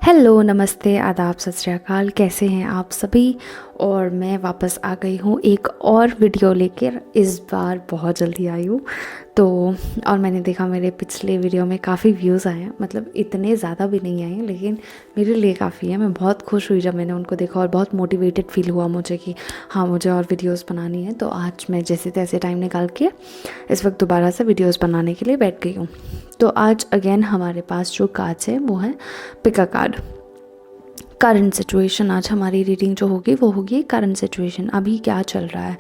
Hello, नमस्ते, आदाब, सत श्री अकाल। कैसे हैं आप सभी? और मैं वापस आ गई हूँ एक और वीडियो लेकर। इस बार बहुत जल्दी आई हूँ तो और मैंने देखा मेरे पिछले वीडियो में काफ़ी व्यूज़ आए हैं। मतलब इतने ज़्यादा भी नहीं आए हैं, लेकिन मेरे लिए काफ़ी है। मैं बहुत खुश हुई जब मैंने उनको देखा और बहुत मोटिवेटेड फील हुआ मुझे कि हाँ, मुझे और वीडियोज़ बनानी है। तो आज मैं जैसे तैसे टाइम निकाल के इस वक्त दोबारा से वीडियोज़ बनाने के लिए बैठ गई हूँ। तो आज अगेन हमारे पास जो कार्ड्स है वो है pick a card. Current situation. आज हमारी रीडिंग जो होगी वो होगी करंट सिचुएशन, अभी क्या चल रहा है।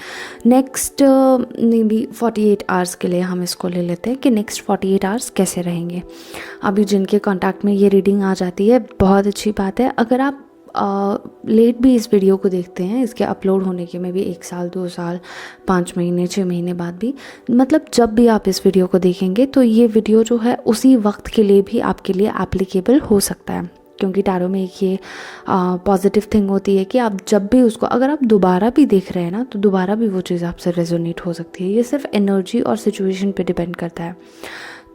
नेक्स्ट मे बी 48 आवर्स के लिए हम इसको ले लेते हैं कि नेक्स्ट 48 आवर्स कैसे रहेंगे। अभी जिनके कांटेक्ट में ये रीडिंग आ जाती है, बहुत अच्छी बात है। अगर आप लेट भी इस वीडियो को देखते हैं, इसके अपलोड होने के में भी 1 साल 2 साल 5 महीने 6 महीने बाद भी, मतलब जब भी आप इस वीडियो को देखेंगे तो ये वीडियो जो है उसी वक्त के लिए भी आपके लिए एप्लीकेबल हो सकता है। क्योंकि टैरो में एक ये पॉजिटिव थिंग होती है कि आप जब भी उसको, अगर आप दोबारा भी देख रहे हैं ना, तो दोबारा भी वो चीज़ आपसे रेजोनेट हो सकती है। ये सिर्फ एनर्जी और सिचुएशन पे डिपेंड करता है।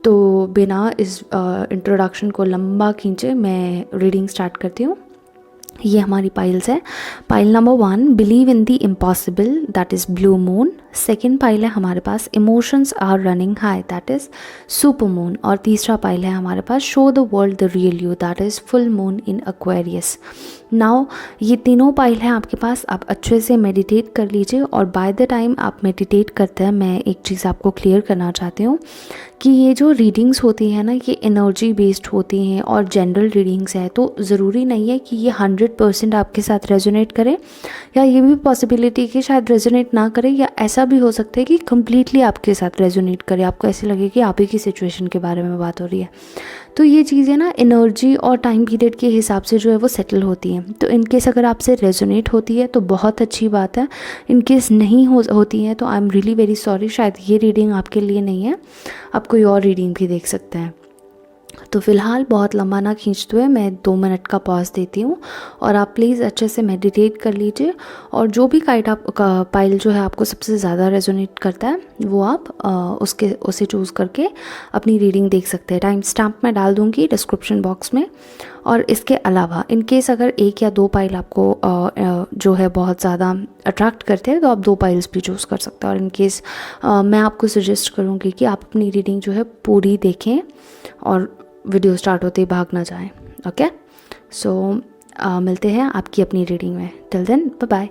तो बिना इस इंट्रोडक्शन को लंबा खींचे मैं रीडिंग स्टार्ट करती हूँ। ये हमारी पाइल्स है। Pile number 1, believe in the impossible, that is blue moon. Second pile है हमारे पास, emotions are running high, that is super moon. और तीसरा पाइल है हमारे पास, show the world the real you, that is full moon in Aquarius. Now ये तीनों पाइल हैं आपके पास। आप अच्छे से मेडिटेट कर लीजिए। और बाय द टाइम आप मेडिटेट करते हैं, मैं एक चीज़ आपको क्लियर करना चाहती हूँ कि ये जो रीडिंग्स होती हैं ना, ये एनर्जी बेस्ड होती हैं और जनरल रीडिंग्स है। तो ज़रूरी नहीं है कि ये 100% आपके साथ रेजोनेट करे, या ये भी पॉसिबिलिटी कि शायद रेजोनेट ना करे, या ऐसा भी हो सकता है कि कम्प्लीटली आपके साथ रेजोनेट करे, आपको ऐसे लगे कि आप ही की सिचुएशन के बारे में बात हो रही है। तो ये चीज़ें ना एनर्जी और टाइम पीरियड के हिसाब से जो है वो सेटल होती हैं। तो इनकेस अगर आपसे रेजोनेट होती है तो बहुत अच्छी बात है। इनकेस नहीं होती है तो I am really very sorry, शायद ये रीडिंग आपके लिए नहीं है। आप कोई और रीडिंग भी देख सकते हैं। तो फ़िलहाल बहुत लंबा ना खींचते हुए मैं 2 मिनट का पॉज देती हूँ और आप प्लीज़ अच्छे से मेडिटेट कर लीजिए। और जो भी पाइल जो है आपको सबसे ज़्यादा रेजोनेट करता है वो आप उसे चूज़ करके अपनी रीडिंग देख सकते हैं। टाइम स्टैम्प मैं डाल दूँगी डिस्क्रिप्शन बॉक्स में। और इसके अलावा इन केस अगर 1 या 2 पाइल आपको जो है बहुत ज़्यादा अट्रैक्ट करते हैं तो आप 2 पाइल्स भी चूज़ कर सकते हैं। और इन केस मैं आपको सजेस्ट करूँगी कि आप अपनी रीडिंग जो है पूरी देखें और वीडियो स्टार्ट होते ही भाग ना जाएं। ओके, सो मिलते हैं आपकी अपनी रीडिंग में। Till then, bye bye.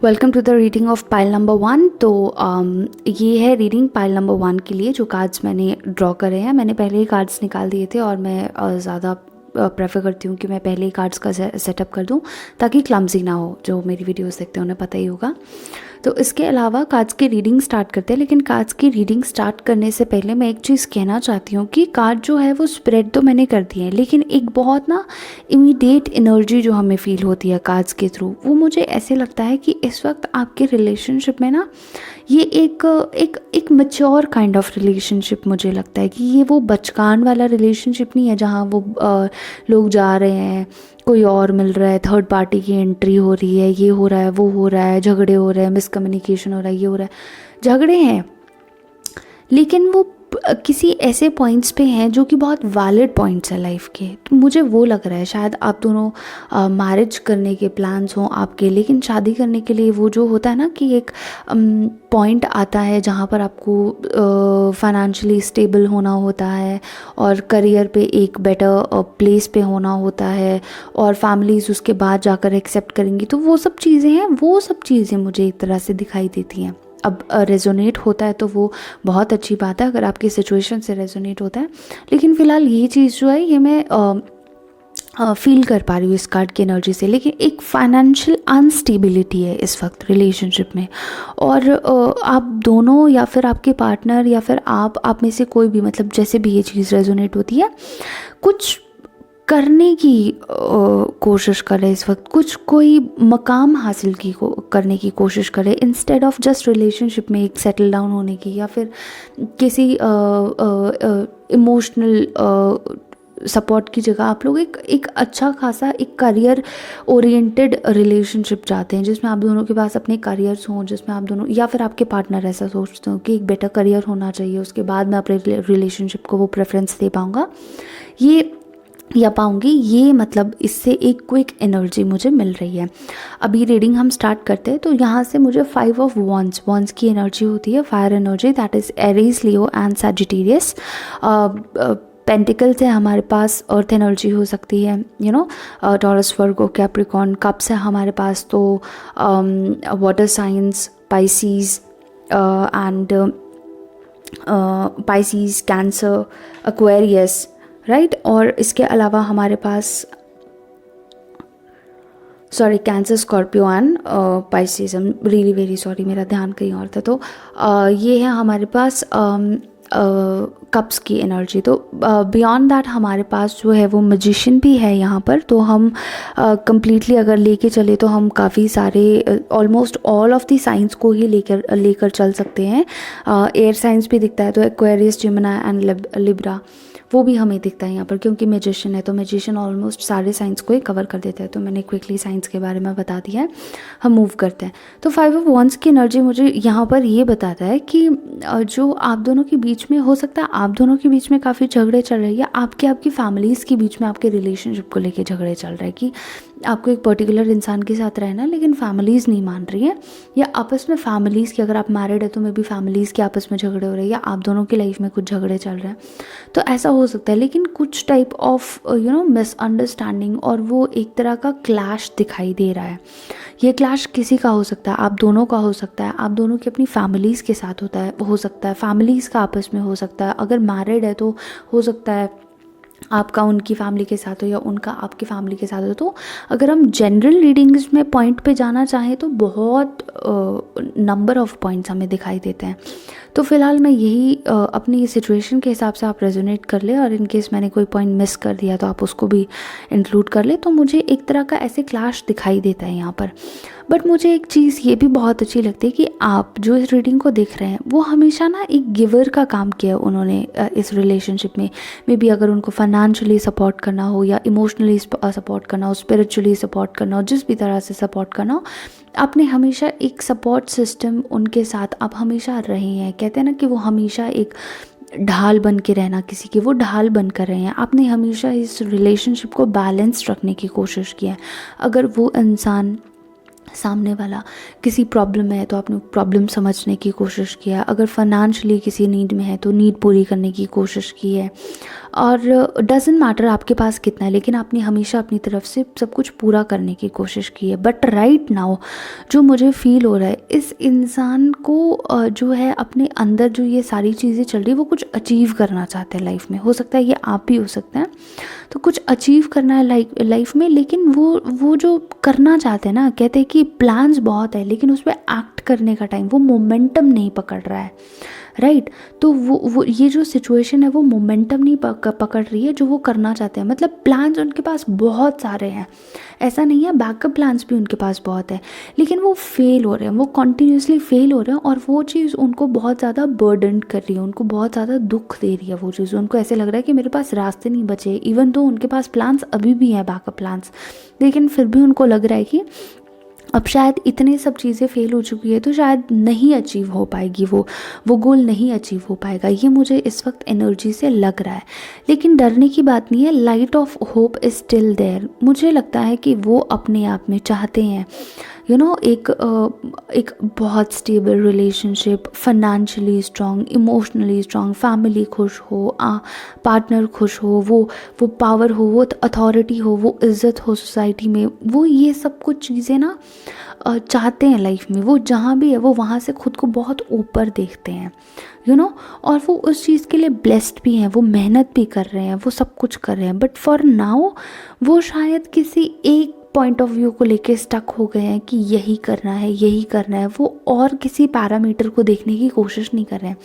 Welcome to the reading of pile number 1। तो ये है रीडिंग पाइल नंबर 1 के लिए। जो कार्ड्स मैंने ड्रॉ करे हैं, मैंने पहले ही कार्ड्स निकाल दिए थे और मैं ज़्यादा प्रेफर करती हूँ कि मैं पहले ही कार्ड्स का सेटअप कर दूँ ताकि क्लमजी ना हो। जो मेरी वीडियोस देखते हैं उन्हें पता ही होगा। तो इसके अलावा कार्ड्स की रीडिंग स्टार्ट करते हैं, लेकिन कार्ड्स की रीडिंग स्टार्ट करने से पहले मैं एक चीज़ कहना चाहती हूँ कि कार्ड जो है वो स्प्रेड तो मैंने कर दिए हैं, लेकिन एक बहुत ना इमीडिएट एनर्जी जो हमें फील होती है कार्ड्स के थ्रू, वो मुझे ऐसे लगता है कि इस वक्त आपके रिलेशनशिप में ना ये एक मैच्योर काइंड ऑफ रिलेशनशिप मुझे लगता है कि ये वो बचकान वाला रिलेशनशिप नहीं है जहाँ वो लोग जा रहे हैं, कोई और मिल रहा है, थर्ड पार्टी की एंट्री हो रही है, ये हो रहा है, वो हो रहा है, झगड़े हो रहे हैं, मिसकम्युनिकेशन हो रहा है, ये हो रहा है। झगड़े हैं लेकिन वो किसी ऐसे पॉइंट्स पे हैं जो कि बहुत वैलिड पॉइंट्स है लाइफ के। तो मुझे वो लग रहा है शायद आप दोनों मैरिज करने के प्लान्स हों आपके, लेकिन शादी करने के लिए वो जो होता है ना कि एक पॉइंट आता है जहाँ पर आपको फाइनेंशियली स्टेबल होना होता है और करियर पे एक बेटर प्लेस पे होना होता है और फैमिलीज़ उसके बाद जाकर एक्सेप्ट करेंगी। तो वो सब चीज़ें हैं, वो सब चीज़ें मुझे एक तरह से दिखाई देती हैं। अब रेजोनेट होता है तो वो बहुत अच्छी बात है अगर आपकी सिचुएशन से रेजोनेट होता है, लेकिन फ़िलहाल ये चीज़ जो है ये मैं फील कर पा रही हूँ इस कार्ड की एनर्जी से। लेकिन एक फाइनेंशियल अनस्टेबिलिटी है इस वक्त रिलेशनशिप में, और आप दोनों या फिर आपके पार्टनर या फिर आप में से कोई भी, मतलब जैसे भी ये चीज़ रेजोनेट होती है, कुछ करने की कोशिश करे इस वक्त, कोई मकाम हासिल करने की कोशिश करे इंस्टेड ऑफ जस्ट रिलेशनशिप में एक सेटल डाउन होने की, या फिर किसी इमोशनल सपोर्ट की जगह आप लोग एक अच्छा खासा एक करियर ओरिएंटेड रिलेशनशिप चाहते हैं जिसमें आप दोनों के पास अपने करियर्स हों, जिसमें आप दोनों या फिर आपके पार्टनर ऐसा सोचते हो कि एक बेटर करियर होना चाहिए, उसके बाद मैं अपने रिलेशनशिप को वो प्रेफरेंस दे पाऊँगा। ये या पाऊँगी, ये मतलब इससे एक क्विक एनर्जी मुझे मिल रही है। अभी रीडिंग हम स्टार्ट करते हैं तो यहाँ से मुझे 5 ऑफ वॉन्ड्स की एनर्जी होती है, fire energy, that is Aries, Leo and Sagittarius. Pentacles है हमारे पास, अर्थ एनर्जी हो सकती है, you know, Taurus, Virgo, Capricorn. Cups है हमारे पास तो water signs, Pisces and Pisces, Cancer, Aquarius, right. और इसके अलावा हमारे पास sorry Cancer, Scorpio and Pisces, really very sorry, मेरा ध्यान कहीं और था। तो ये है हमारे पास कप्स की एनर्जी। तो बियॉन्ड दैट हमारे पास जो है वो मैजिशियन भी है यहाँ पर। तो हम कंप्लीटली अगर लेके चले तो हम काफ़ी सारे almost all of the science को ही लेकर चल सकते हैं। एयर साइंस भी दिखता है, तो एक्वेरियस, जिमिनी एंड लिब्रा वो भी हमें दिखता है यहाँ पर, क्योंकि मैजिशियन है तो मैजिशियन ऑलमोस्ट सारे साइंस को ही कवर कर देता है। तो मैंने क्विकली साइंस के बारे में बता दिया है, हम मूव करते हैं। तो 5 ऑफ वॉन्ड्स की एनर्जी मुझे यहाँ पर ये बताता है कि जो आप दोनों के बीच में हो सकता है, आप दोनों के बीच में काफ़ी झगड़े चल रहे हैं, या आपकी फैमिलीज़ के बीच में आपके रिलेशनशिप को लेके झगड़े चल रहे हैं कि आपको एक पर्टिकुलर इंसान के साथ रहना लेकिन फैमिलीज़ नहीं मान रही है, या आपस में फैमिलीज़ की, अगर आप मैरिड है तो मे बी फैमिलीज़ के आपस में झगड़े हो रहे हैं, या आप दोनों की लाइफ में कुछ झगड़े चल रहे हैं। तो ऐसा हो सकता है, लेकिन कुछ टाइप ऑफ मिसअंडरस्टैंडिंग और वो एक तरह का क्लैश दिखाई दे रहा है। ये क्लैश किसी का हो सकता है, आप दोनों का हो सकता है, आप दोनों की अपनी फैमिलीज़ के साथ हो सकता है, फैमिलीज़ का आपस में हो सकता है, अगर मैरिड है तो हो सकता है आपका उनकी फैमिली के साथ हो या उनका आपकी फैमिली के साथ हो। तो अगर हम जनरल रीडिंग्स में पॉइंट पे जाना चाहें तो बहुत नंबर ऑफ पॉइंट्स हमें दिखाई देते हैं। तो फिलहाल मैं यही अपनी सिचुएशन के हिसाब से आप रेजोनेट कर ले, और इन केस मैंने कोई पॉइंट मिस कर दिया तो आप उसको भी इंक्लूड कर ले। तो मुझे एक तरह का ऐसे क्लैश दिखाई देता है यहाँ पर। बट मुझे एक चीज़ ये भी बहुत अच्छी लगती है कि आप जो इस रीडिंग को देख रहे हैं वो हमेशा ना एक गिवर का काम किया उन्होंने इस रिलेशनशिप में। मे बी अगर उनको फाइनेंशियली सपोर्ट करना हो, या इमोशनली सपोर्ट करना हो, स्पिरिचुअली सपोर्ट करना हो, जिस भी तरह से सपोर्ट करना हो, आपने हमेशा एक सपोर्ट सिस्टम उनके साथ आप हमेशा रहे हैं। कहते हैं ना कि वो हमेशा एक ढाल बन के रहना, किसी की वो ढाल बन कर रहे हैं। आपने हमेशा इस रिलेशनशिप को बैलेंस रखने की कोशिश की है। अगर वो इंसान सामने वाला किसी प्रॉब्लम में है तो आपने प्रॉब्लम समझने की कोशिश किया, अगर फाइनेंशियली किसी नीड में है तो नीड पूरी करने की कोशिश की है। और डजेंट मैटर आपके पास कितना है, लेकिन आपने हमेशा अपनी तरफ से सब कुछ पूरा करने की कोशिश की है। बट राइट नाउ जो मुझे फील हो रहा है, इस इंसान को जो है अपने अंदर जो ये सारी चीज़ें चल रही है वो कुछ अचीव करना चाहते हैं लाइफ में। हो सकता है ये आप भी हो सकते हैं। तो कुछ अचीव करना है लाइफ में, लेकिन वो जो करना चाहते हैं ना, कहते हैं कि प्लान्स बहुत है लेकिन उस पर एक्ट करने का टाइम, वो मोमेंटम नहीं पकड़ रहा है, राइट। तो वो ये जो सिचुएशन है वो मोमेंटम नहीं पकड़ रही है जो वो करना चाहते हैं। मतलब प्लान्स उनके पास बहुत सारे हैं, ऐसा नहीं है, बैकअप प्लान्स भी उनके पास बहुत है, लेकिन वो फेल हो रहे हैं, वो कॉन्टीन्यूसली फेल हो रहे हैं। और वो चीज़ उनको बहुत ज़्यादा बर्डन कर रही है, उनको बहुत ज़्यादा दुख दे रही है वो चीज़। उनको ऐसे लग रहा है कि मेरे पास रास्ते नहीं बचे, इवन तो उनके पास प्लान्स अभी भी हैं, बैकअप प्लान्स, लेकिन फिर भी उनको लग रहा है कि अब शायद इतने सब चीज़ें फेल हो चुकी है तो शायद नहीं अचीव हो पाएगी, वो गोल नहीं अचीव हो पाएगा। ये मुझे इस वक्त एनर्जी से लग रहा है। लेकिन डरने की बात नहीं है, light of hope is still there. मुझे लगता है कि वो अपने आप में चाहते हैं एक बहुत stable relationship, financially strong, emotionally strong, family खुश हो, पार्टनर खुश हो, वो पावर हो, वो अथॉरिटी हो, वो इज़्ज़त हो सोसाइटी में, वो ये सब कुछ चीज़ें ना चाहते हैं लाइफ में। वो जहाँ भी है वो वहाँ से खुद को बहुत ऊपर देखते हैं, और वो उस चीज़ के लिए ब्लेस्ड भी हैं, वो मेहनत भी कर रहे हैं, वो सब कुछ कर रहे हैं। बट फॉर नाउ वो शायद किसी एक पॉइंट ऑफ व्यू को लेके स्टक हो गए हैं कि यही करना है, यही करना है। वो और किसी पैरामीटर को देखने की कोशिश नहीं कर रहे हैं।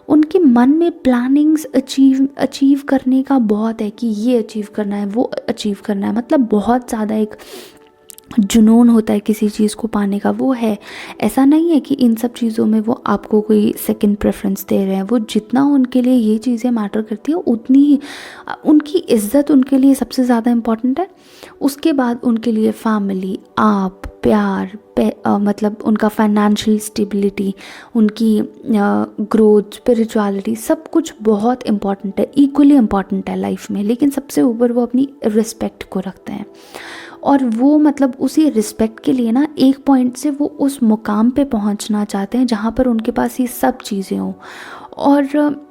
उनके मन में प्लानिंग्स अचीव करने का बहुत है कि ये अचीव करना है, वो अचीव करना है। मतलब बहुत ज़्यादा एक जुनून होता है किसी चीज़ को पाने का, वो है। ऐसा नहीं है कि इन सब चीज़ों में वो आपको कोई सेकंड प्रेफरेंस दे रहे हैं। वो जितना उनके लिए ये चीज़ें मैटर करती है उतनी ही उनकी इज़्ज़त उनके लिए सबसे ज़्यादा इम्पॉर्टेंट है। उसके बाद उनके लिए फैमिली, आप, प्यार, मतलब उनका फाइनेंशियल स्टेबिलिटी, उनकी ग्रोथ, स्पिरिचुअलिटी, सब कुछ बहुत इम्पॉर्टेंट है, इक्वली इम्पॉर्टेंट है लाइफ में। लेकिन सबसे ऊपर वो अपनी रिस्पेक्ट को रखते हैं। और वो मतलब उसी रिस्पेक्ट के लिए ना एक पॉइंट से वो उस मुकाम पे पहुंचना चाहते हैं जहाँ पर उनके पास ये सब चीज़ें हों। और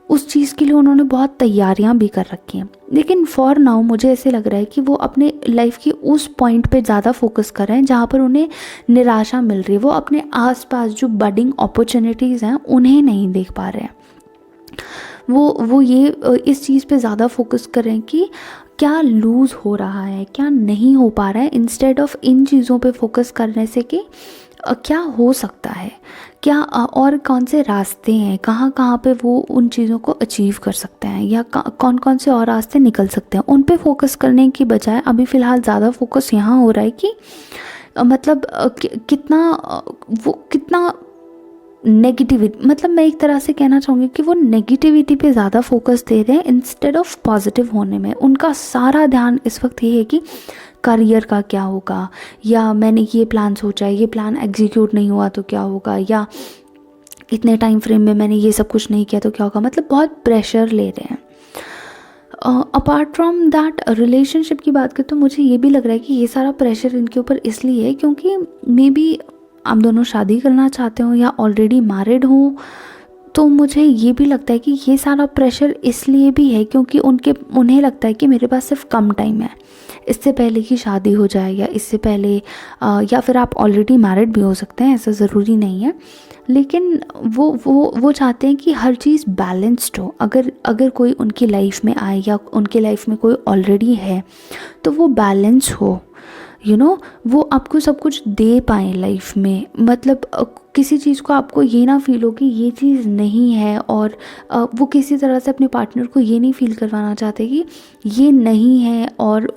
उस चीज़ के लिए उन्होंने बहुत तैयारियां भी कर रखी हैं। लेकिन फॉर नाउ मुझे ऐसे लग रहा है कि वो अपने लाइफ की उस पॉइंट पे ज़्यादा फोकस कर रहे हैं जहाँ पर उन्हें निराशा मिल रही है। वो अपने आसपास जो बडिंग अपॉर्चुनिटीज़ हैं उन्हें नहीं देख पा रहे हैं। वो ये इस चीज़ पे ज़्यादा फोकस कर रहे हैं कि क्या लूज़ हो रहा है, क्या नहीं हो पा रहा है, इंस्टेड ऑफ इन चीज़ों पे फोकस करने से कि क्या हो सकता है, क्या और कौन से रास्ते हैं, कहाँ कहाँ पे वो उन चीज़ों को अचीव कर सकते हैं, या कौन कौन से और रास्ते निकल सकते हैं। उन पे फोकस करने की बजाय अभी फ़िलहाल ज़्यादा फोकस यहाँ हो रहा है कि मतलब कितना नेगेटिविटी, मतलब मैं एक तरह से कहना चाहूँगी कि वो नेगेटिविटी पे ज़्यादा फोकस दे रहे हैं इंस्टेड ऑफ पॉजिटिव होने में। उनका सारा ध्यान इस वक्त ये है कि करियर का क्या होगा, या मैंने ये प्लान सोचा है, ये प्लान एग्जीक्यूट नहीं हुआ तो क्या होगा, या इतने टाइम फ्रेम में मैंने ये सब कुछ नहीं किया तो क्या होगा। मतलब बहुत प्रेशर ले रहे हैं। अपार्ट फ्रॉम दैट रिलेशनशिप की बात करें तो मुझे ये भी लग रहा है कि ये सारा प्रेशर इनके ऊपर इसलिए है क्योंकि मे बी आप दोनों शादी करना चाहते हो या ऑलरेडी मैरिड हो। तो मुझे ये भी लगता है कि ये सारा प्रेशर इसलिए भी है क्योंकि उन्हें लगता है कि मेरे पास सिर्फ कम टाइम है, इससे पहले कि शादी हो जाए, या इससे पहले या फिर आप ऑलरेडी मैरिड भी हो सकते हैं, ऐसा ज़रूरी नहीं है। लेकिन वो चाहते हैं कि हर चीज़ बैलेंस्ड हो। अगर कोई उनकी लाइफ में आए या उनके लाइफ में कोई ऑलरेडी है तो वो बैलेंस हो, वो आपको सब कुछ दे पाए लाइफ में। मतलब किसी चीज़ को आपको ये ना फील हो कि ये चीज़ नहीं है, और वो किसी तरह से अपने पार्टनर को ये नहीं फील करवाना चाहते कि ये नहीं है, और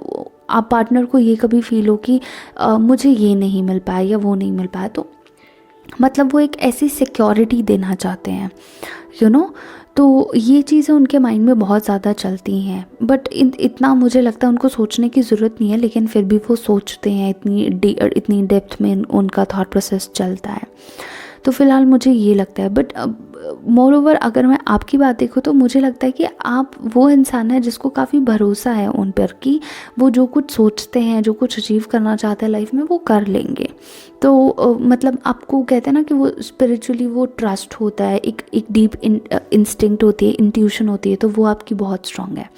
आप पार्टनर को ये कभी फील हो कि मुझे ये नहीं मिल पाया या वो नहीं मिल पाया। तो मतलब वो एक ऐसी सिक्योरिटी देना चाहते हैं, तो ये चीज़ें उनके माइंड में बहुत ज़्यादा चलती हैं। बट इतना मुझे लगता है उनको सोचने की ज़रूरत नहीं है, लेकिन फिर भी वो सोचते हैं, इतनी डेप्थ में उनका थॉट प्रोसेस चलता है। तो फ़िलहाल मुझे ये लगता है। बट मोर ओवर अगर मैं आपकी बात देखूँ तो मुझे लगता है कि आप वो इंसान है जिसको काफ़ी भरोसा है उन पर कि वो जो कुछ सोचते हैं, जो कुछ अचीव करना चाहते हैं लाइफ में, वो कर लेंगे। तो मतलब आपको कहते हैं ना कि वो स्पिरिचुअली वो ट्रस्ट होता है, एक डीप इंस्टिंक्ट होती है, इंट्यूशन होती है, तो वो आपकी बहुत स्ट्रांग है।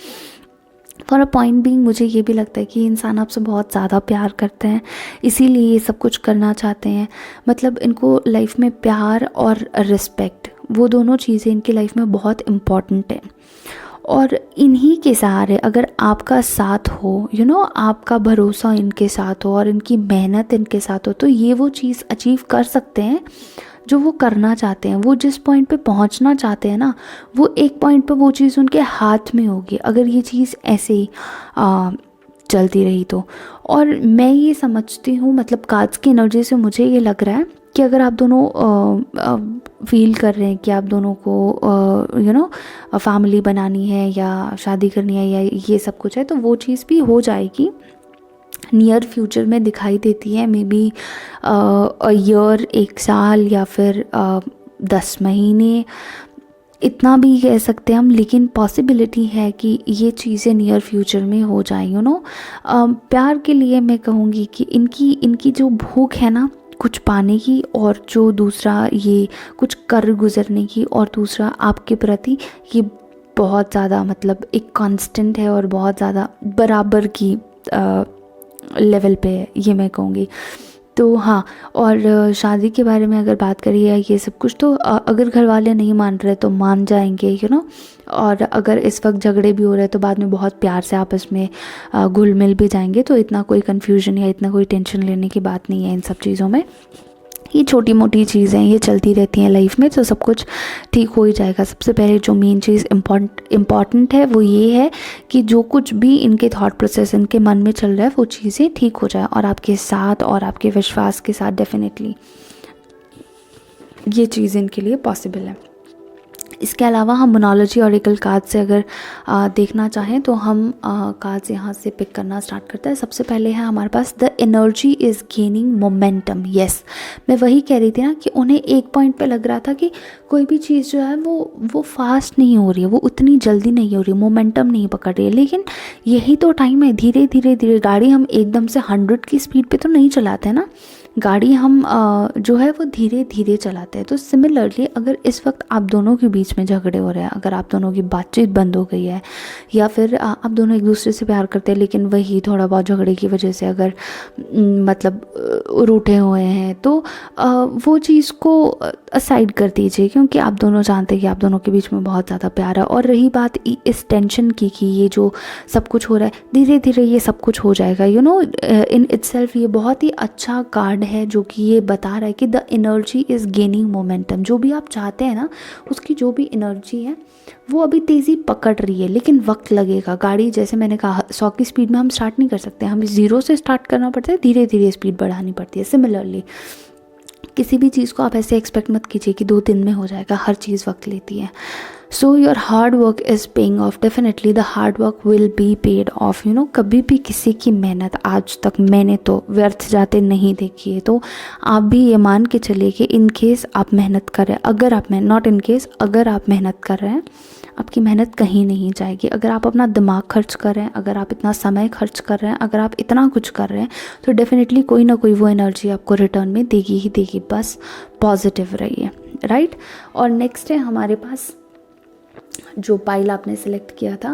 फॉर अ पॉइंट बीइंग मुझे ये भी लगता है कि इंसान आपसे बहुत ज़्यादा प्यार करते हैं, इसीलिए ये सब कुछ करना चाहते हैं। मतलब इनको लाइफ में प्यार और रिस्पेक्ट, वो दोनों चीज़ें इनकी लाइफ में बहुत इम्पॉर्टेंट है। और इन्हीं के सहारे अगर आपका साथ हो, आपका भरोसा इनके साथ हो और इनकी मेहनत इनके साथ हो, तो ये वो चीज़ अचीव कर सकते हैं जो वो करना चाहते हैं। वो जिस पॉइंट पे पहुंचना चाहते हैं ना, वो एक पॉइंट पे वो चीज़ उनके हाथ में होगी अगर ये चीज़ ऐसे ही चलती रही तो। और मैं ये समझती हूँ, मतलब कार्ड्स की एनर्जी से मुझे ये लग रहा है कि अगर आप दोनों फील कर रहे हैं कि आप दोनों को फैमिली बनानी है या शादी करनी है या ये सब कुछ है, तो वो चीज़ भी हो जाएगी नियर फ्यूचर में दिखाई देती है। मे बी ईयर, 1 साल, या फिर 10 महीने, इतना भी कह सकते हैं हम। लेकिन पॉसिबिलिटी है कि ये चीज़ें नियर फ्यूचर में हो जाए। प्यार के लिए मैं कहूँगी कि इनकी जो भूख है ना कुछ पाने की, और जो दूसरा ये कुछ कर गुजरने की, और दूसरा आपके प्रति ये बहुत ज़्यादा मतलब एक कांस्टेंट है और बहुत ज़्यादा बराबर की लेवल पे है, ये मैं कहूँगी। तो हाँ, और शादी के बारे में अगर बात करें या ये सब कुछ, तो अगर घर वाले नहीं मान रहे तो मान जाएंगे, और अगर इस वक्त झगड़े भी हो रहे हैं तो बाद में बहुत प्यार से आपस में घुल मिल भी जाएंगे। तो इतना कोई कन्फ्यूजन या इतना कोई टेंशन लेने की बात नहीं है इन सब चीज़ों में। ये छोटी मोटी चीज़ें ये चलती रहती हैं लाइफ में, तो सब कुछ ठीक हो ही जाएगा। सबसे पहले जो मेन चीज़ इम्पॉर्टेंट है वो ये है कि जो कुछ भी इनके थॉट प्रोसेस इनके मन में चल रहा है वो चीज़ें ठीक हो जाए, और आपके साथ और आपके विश्वास के साथ डेफिनेटली ये चीज़ इनके लिए पॉसिबल है। इसके अलावा हम मोनोलॉजी ऑरेकल कार्ड से अगर देखना चाहें तो हम कार्ड्स यहाँ से पिक करना स्टार्ट करते हैं। सबसे पहले है हमारे पास the energy is gaining momentum. Yes, मैं वही कह रही थी ना कि उन्हें एक पॉइंट पे लग रहा था कि कोई भी चीज़ जो है वो फास्ट नहीं हो रही है, वो उतनी जल्दी नहीं हो रही है, मोमेंटम नहीं पकड़ रही है। लेकिन यही तो टाइम है, धीरे धीरे धीरे गाड़ी हम एकदम से 100 की स्पीड पे तो नहीं चलाते हैं ना, गाड़ी हम जो है वो धीरे धीरे चलाते हैं। तो सिमिलरली अगर इस वक्त आप दोनों के बीच में झगड़े हो रहे हैं, अगर आप दोनों की बातचीत बंद हो गई है, या फिर आप दोनों एक दूसरे से प्यार करते हैं लेकिन वही थोड़ा बहुत झगड़े की वजह से अगर मतलब रूठे हुए हैं, तो वो चीज़ को असाइड कर दीजिए, क्योंकि आप दोनों जानते हैं कि आप दोनों के बीच में बहुत ज़्यादा प्यार है। और रही बात इस टेंशन की कि ये जो सब कुछ हो रहा है, धीरे धीरे ये सब कुछ हो जाएगा। यू नो, इन इटसेल्फ ये बहुत ही अच्छा कार्ड है जो कि ये बता रहा है कि the energy is gaining momentum. जो भी आप चाहते हैं ना, उसकी जो भी एनर्जी है वो अभी तेज़ी पकड़ रही है, लेकिन वक्त लगेगा। गाड़ी जैसे मैंने कहा 100 की स्पीड में हम स्टार्ट नहीं कर सकते, हमें 0 से स्टार्ट करना पड़ता है, धीरे धीरे स्पीड बढ़ानी पड़ती है। सिमिलरली किसी भी चीज़ को आप ऐसे एक्सपेक्ट मत कीजिए कि 2 दिन में हो जाएगा, हर चीज़ वक्त लेती है। So your hard work is paying off, definitely the hard work will be paid of. You know, कभी भी किसी की मेहनत आज तक मैंने तो व्यर्थ जाते नहीं देखी है। तो आप भी ये मान के चलिए कि इन केस आप मेहनत कर रहे हैं, अगर आप नॉट इन केस, अगर आप मेहनत कर रहे हैं, आपकी मेहनत कहीं नहीं जाएगी। अगर आप अपना दिमाग खर्च कर रहे हैं, अगर आप इतना समय खर्च कर रहे हैं, अगर आप इतना कुछ कर रहे हैं, तो डेफिनेटली कोई ना कोई वो एनर्जी आपको रिटर्न में देगी ही देगी। बस पॉजिटिव रहिए, राइट। और नेक्स्ट है हमारे पास जो पाइल आपने सेलेक्ट किया था,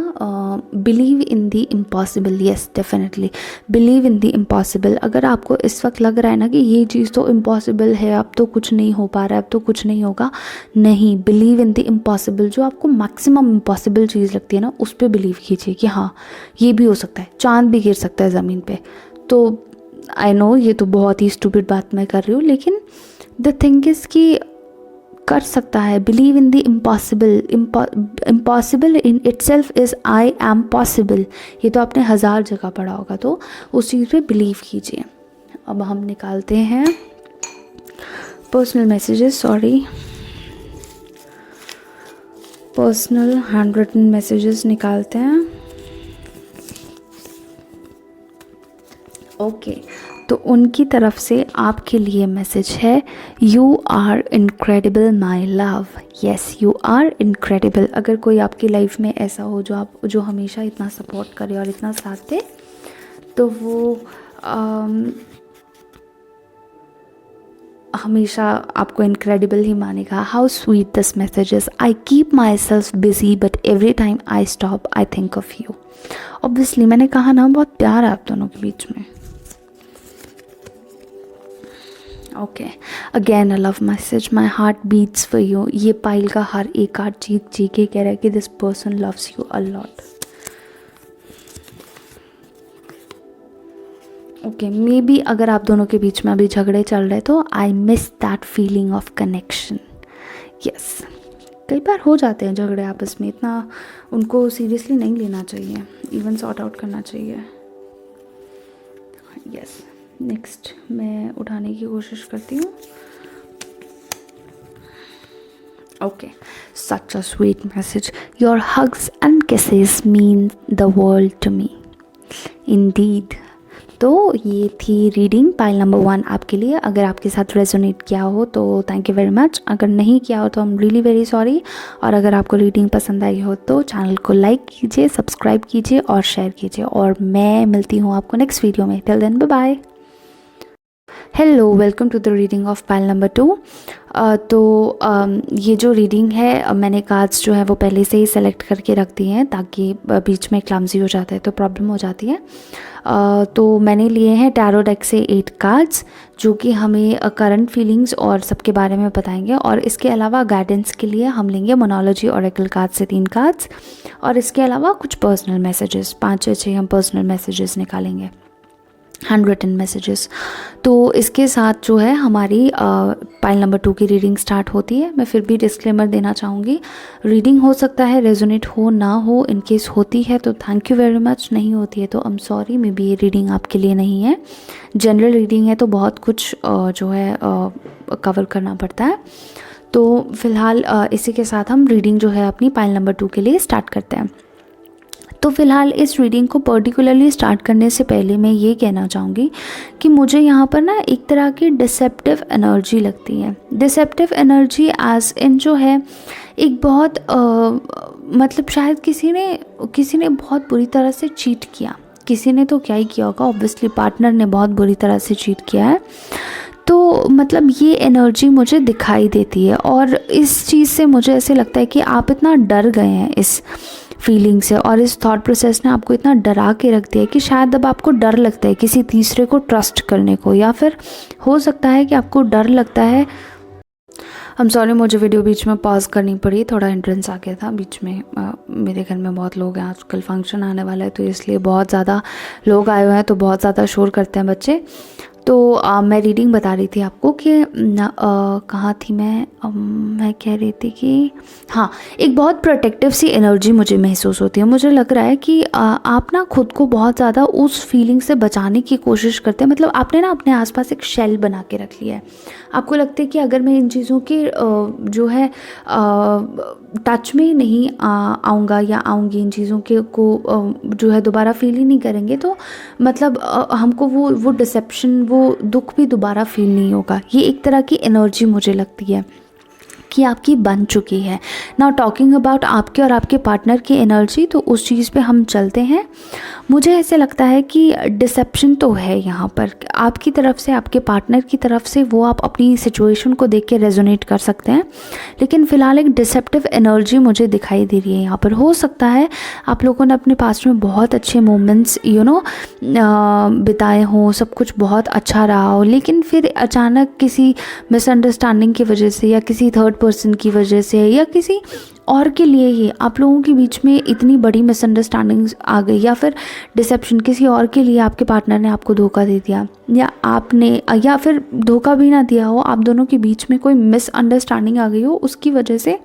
believe in the impossible. Yes, definitely believe in the impossible. अगर आपको इस वक्त लग रहा है ना कि ये चीज़ तो इम्पॉसिबल है, अब तो कुछ नहीं हो पा रहा है, अब तो कुछ नहीं होगा, नहीं, बिलीव इन द इम्पॉसिबल। जो आपको मैक्सिमम इम्पॉसिबल चीज़ लगती है ना, उस पर बिलीव कीजिए कि हाँ ये भी हो सकता है, चांद भी गिर सकता है ज़मीन पे। तो आई नो ये तो बहुत ही स्टूपिड बात मैं कर रही हूँ, लेकिन द थिंग इज़ कि कर सकता है। Believe in the impossible. Impossible in itself is I am possible. ये तो आपने 1000 जगह पढ़ा होगा, तो उस चीज़ पे बिलीव कीजिए। अब हम निकालते हैं personal messages, personal hand written messages निकालते हैं। ओके, तो उनकी तरफ से आपके लिए मैसेज है, you are incredible my love. Yes, you are incredible. अगर कोई आपकी लाइफ में ऐसा हो जो हमेशा इतना सपोर्ट करे और इतना साथ दे, तो वो हमेशा आपको इनक्रेडिबल ही मानेगा। How sweet this message is. I keep my self busy but every time I stop I think of you. Obviously मैंने कहा ना, बहुत प्यार है आप दोनों के बीच में। Okay, again a love message, my heart beats for you. ये पाइल का हर एक कार्ड जी के कह रहा है कि this person loves you a lot. Okay, may be अगर आप दोनों के बीच में अभी झगड़े चल रहे तो I miss that feeling of connection. Yes, कई बार हो जाते हैं झगड़े आपस में, इतना उनको सीरियसली नहीं लेना चाहिए, इवन सॉर्ट आउट करना चाहिए। यस, नेक्स्ट मैं उठाने की कोशिश करती हूँ। Okay, such a sweet message. Your hugs and kisses mean the world to me. Indeed. तो ये थी रीडिंग पाइल नंबर 1 आपके लिए। अगर आपके साथ रेजोनेट किया हो तो थैंक यू वेरी मच, अगर नहीं किया हो तो I am really very sorry. और अगर आपको रीडिंग पसंद आई हो तो चैनल को लाइक कीजिए, सब्सक्राइब कीजिए और शेयर कीजिए। और मैं मिलती हूँ आपको नेक्स्ट वीडियो में। Till then, bye bye. Hello, welcome to the reading of pile number 2। ये जो रीडिंग है, मैंने कार्ड्स जो है वो पहले से ही सेलेक्ट करके रख दिए हैं, ताकि बीच में क्लमजी हो जाता है तो प्रॉब्लम हो जाती है। तो मैंने लिए हैं टैरो डेक से 8 कार्ड्स, जो कि हमें करंट फीलिंग्स और सबके बारे में बताएंगे। और इसके अलावा गाइडेंस के लिए हम लेंगे मोनोलॉजी ऑरेकल कार्ड से 3 कार्ड्स, और इसके अलावा कुछ पर्सनल मैसेजेस, 5 या 6 हम पर्सनल मैसेजेस निकालेंगे। Hand written messages. तो इसके साथ जो है हमारी पाइल नंबर 2 की रीडिंग स्टार्ट होती है। मैं फिर भी डिस्क्लेमर देना चाहूँगी, रीडिंग हो सकता है रेजोनेट हो ना हो, इन केस होती है तो थैंक यू वेरी मच, नहीं होती है तो I am sorry, may be ये रीडिंग आपके लिए नहीं है। जनरल रीडिंग है तो बहुत कुछ जो है कवर करना पड़ता है। तो फ़िलहाल इसी के साथ हम रीडिंग जो है अपनी पाइल नंबर 2 के लिए स्टार्ट करते हैं। तो फ़िलहाल इस रीडिंग को पर्टिकुलरली स्टार्ट करने से पहले मैं ये कहना चाहूँगी कि मुझे यहाँ पर ना एक तरह की डिसेप्टिव एनर्जी लगती है। डिसेप्टिव एनर्जी एज इन जो है एक बहुत मतलब शायद किसी ने बहुत बुरी तरह से चीट किया, किसी ने तो क्या ही किया होगा, ऑब्वियसली पार्टनर ने बहुत बुरी तरह से चीट किया है। तो मतलब ये एनर्जी मुझे दिखाई देती है और इस चीज़ से मुझे ऐसे लगता है कि आप इतना डर गए हैं इस फीलिंग से और इस थॉट प्रोसेस ने आपको इतना डरा के रख दिया है कि शायद अब आपको डर लगता है किसी तीसरे को ट्रस्ट करने को, या फिर हो सकता है कि आपको डर लगता है। आई एम सॉरी, मुझे वीडियो बीच में पॉज करनी पड़ी, थोड़ा एंट्रेंस आ गया था बीच में। मेरे घर में बहुत लोग हैं, आजकल फंक्शन आने वाला है तो इसलिए बहुत ज़्यादा लोग आए हुए हैं, तो बहुत ज़्यादा शोर करते हैं बच्चे। तो मैं रीडिंग बता रही थी आपको कि कहाँ थी मैं कह रही थी कि हाँ, एक बहुत प्रोटेक्टिव सी एनर्जी मुझे महसूस होती है। मुझे लग रहा है कि आप ना खुद को बहुत ज़्यादा उस फीलिंग से बचाने की कोशिश करते हैं। मतलब आपने ना अपने आसपास एक शेल बना के रख लिया है। आपको लगता है कि अगर मैं इन चीज़ों के जो है टच में नहीं आऊँगा या आऊँगी, इन चीज़ों के को जो है दोबारा फील ही नहीं करेंगे, तो मतलब हमको वो डिसेप्शन, वो दुख भी दोबारा फील नहीं होगा। ये एक तरह की एनर्जी मुझे लगती है कि आपकी बन चुकी है। नाउ टॉकिंग अबाउट आपके और आपके पार्टनर की एनर्जी, तो उस चीज़ पे हम चलते हैं। मुझे ऐसे लगता है कि डिसेप्शन तो है यहाँ पर आपकी तरफ से, आपके पार्टनर की तरफ से। वो आप अपनी सिचुएशन को देख के रेजोनेट कर सकते हैं, लेकिन फ़िलहाल एक डिसेप्टिव एनर्जी मुझे दिखाई दे रही है यहाँ पर। हो सकता है आप लोगों ने अपने पास में बहुत अच्छे मोमेंट्स बिताए हों, सब कुछ बहुत अच्छा रहा हो, लेकिन फिर अचानक किसी मिसअंडरस्टैंडिंग की वजह से या किसी थर्ड पर्सन की वजह से या किसी और के लिए ही आप लोगों के बीच में इतनी बड़ी मिसअंडरस्टैंडिंग्स आ गई, या फिर डिसेप्शन किसी और के लिए आपके पार्टनर ने आपको धोखा दे दिया, या आपने, या फिर धोखा भी ना दिया हो, आप दोनों के बीच में कोई मिसअंडरस्टैंडिंग आ गई हो, उसकी वजह से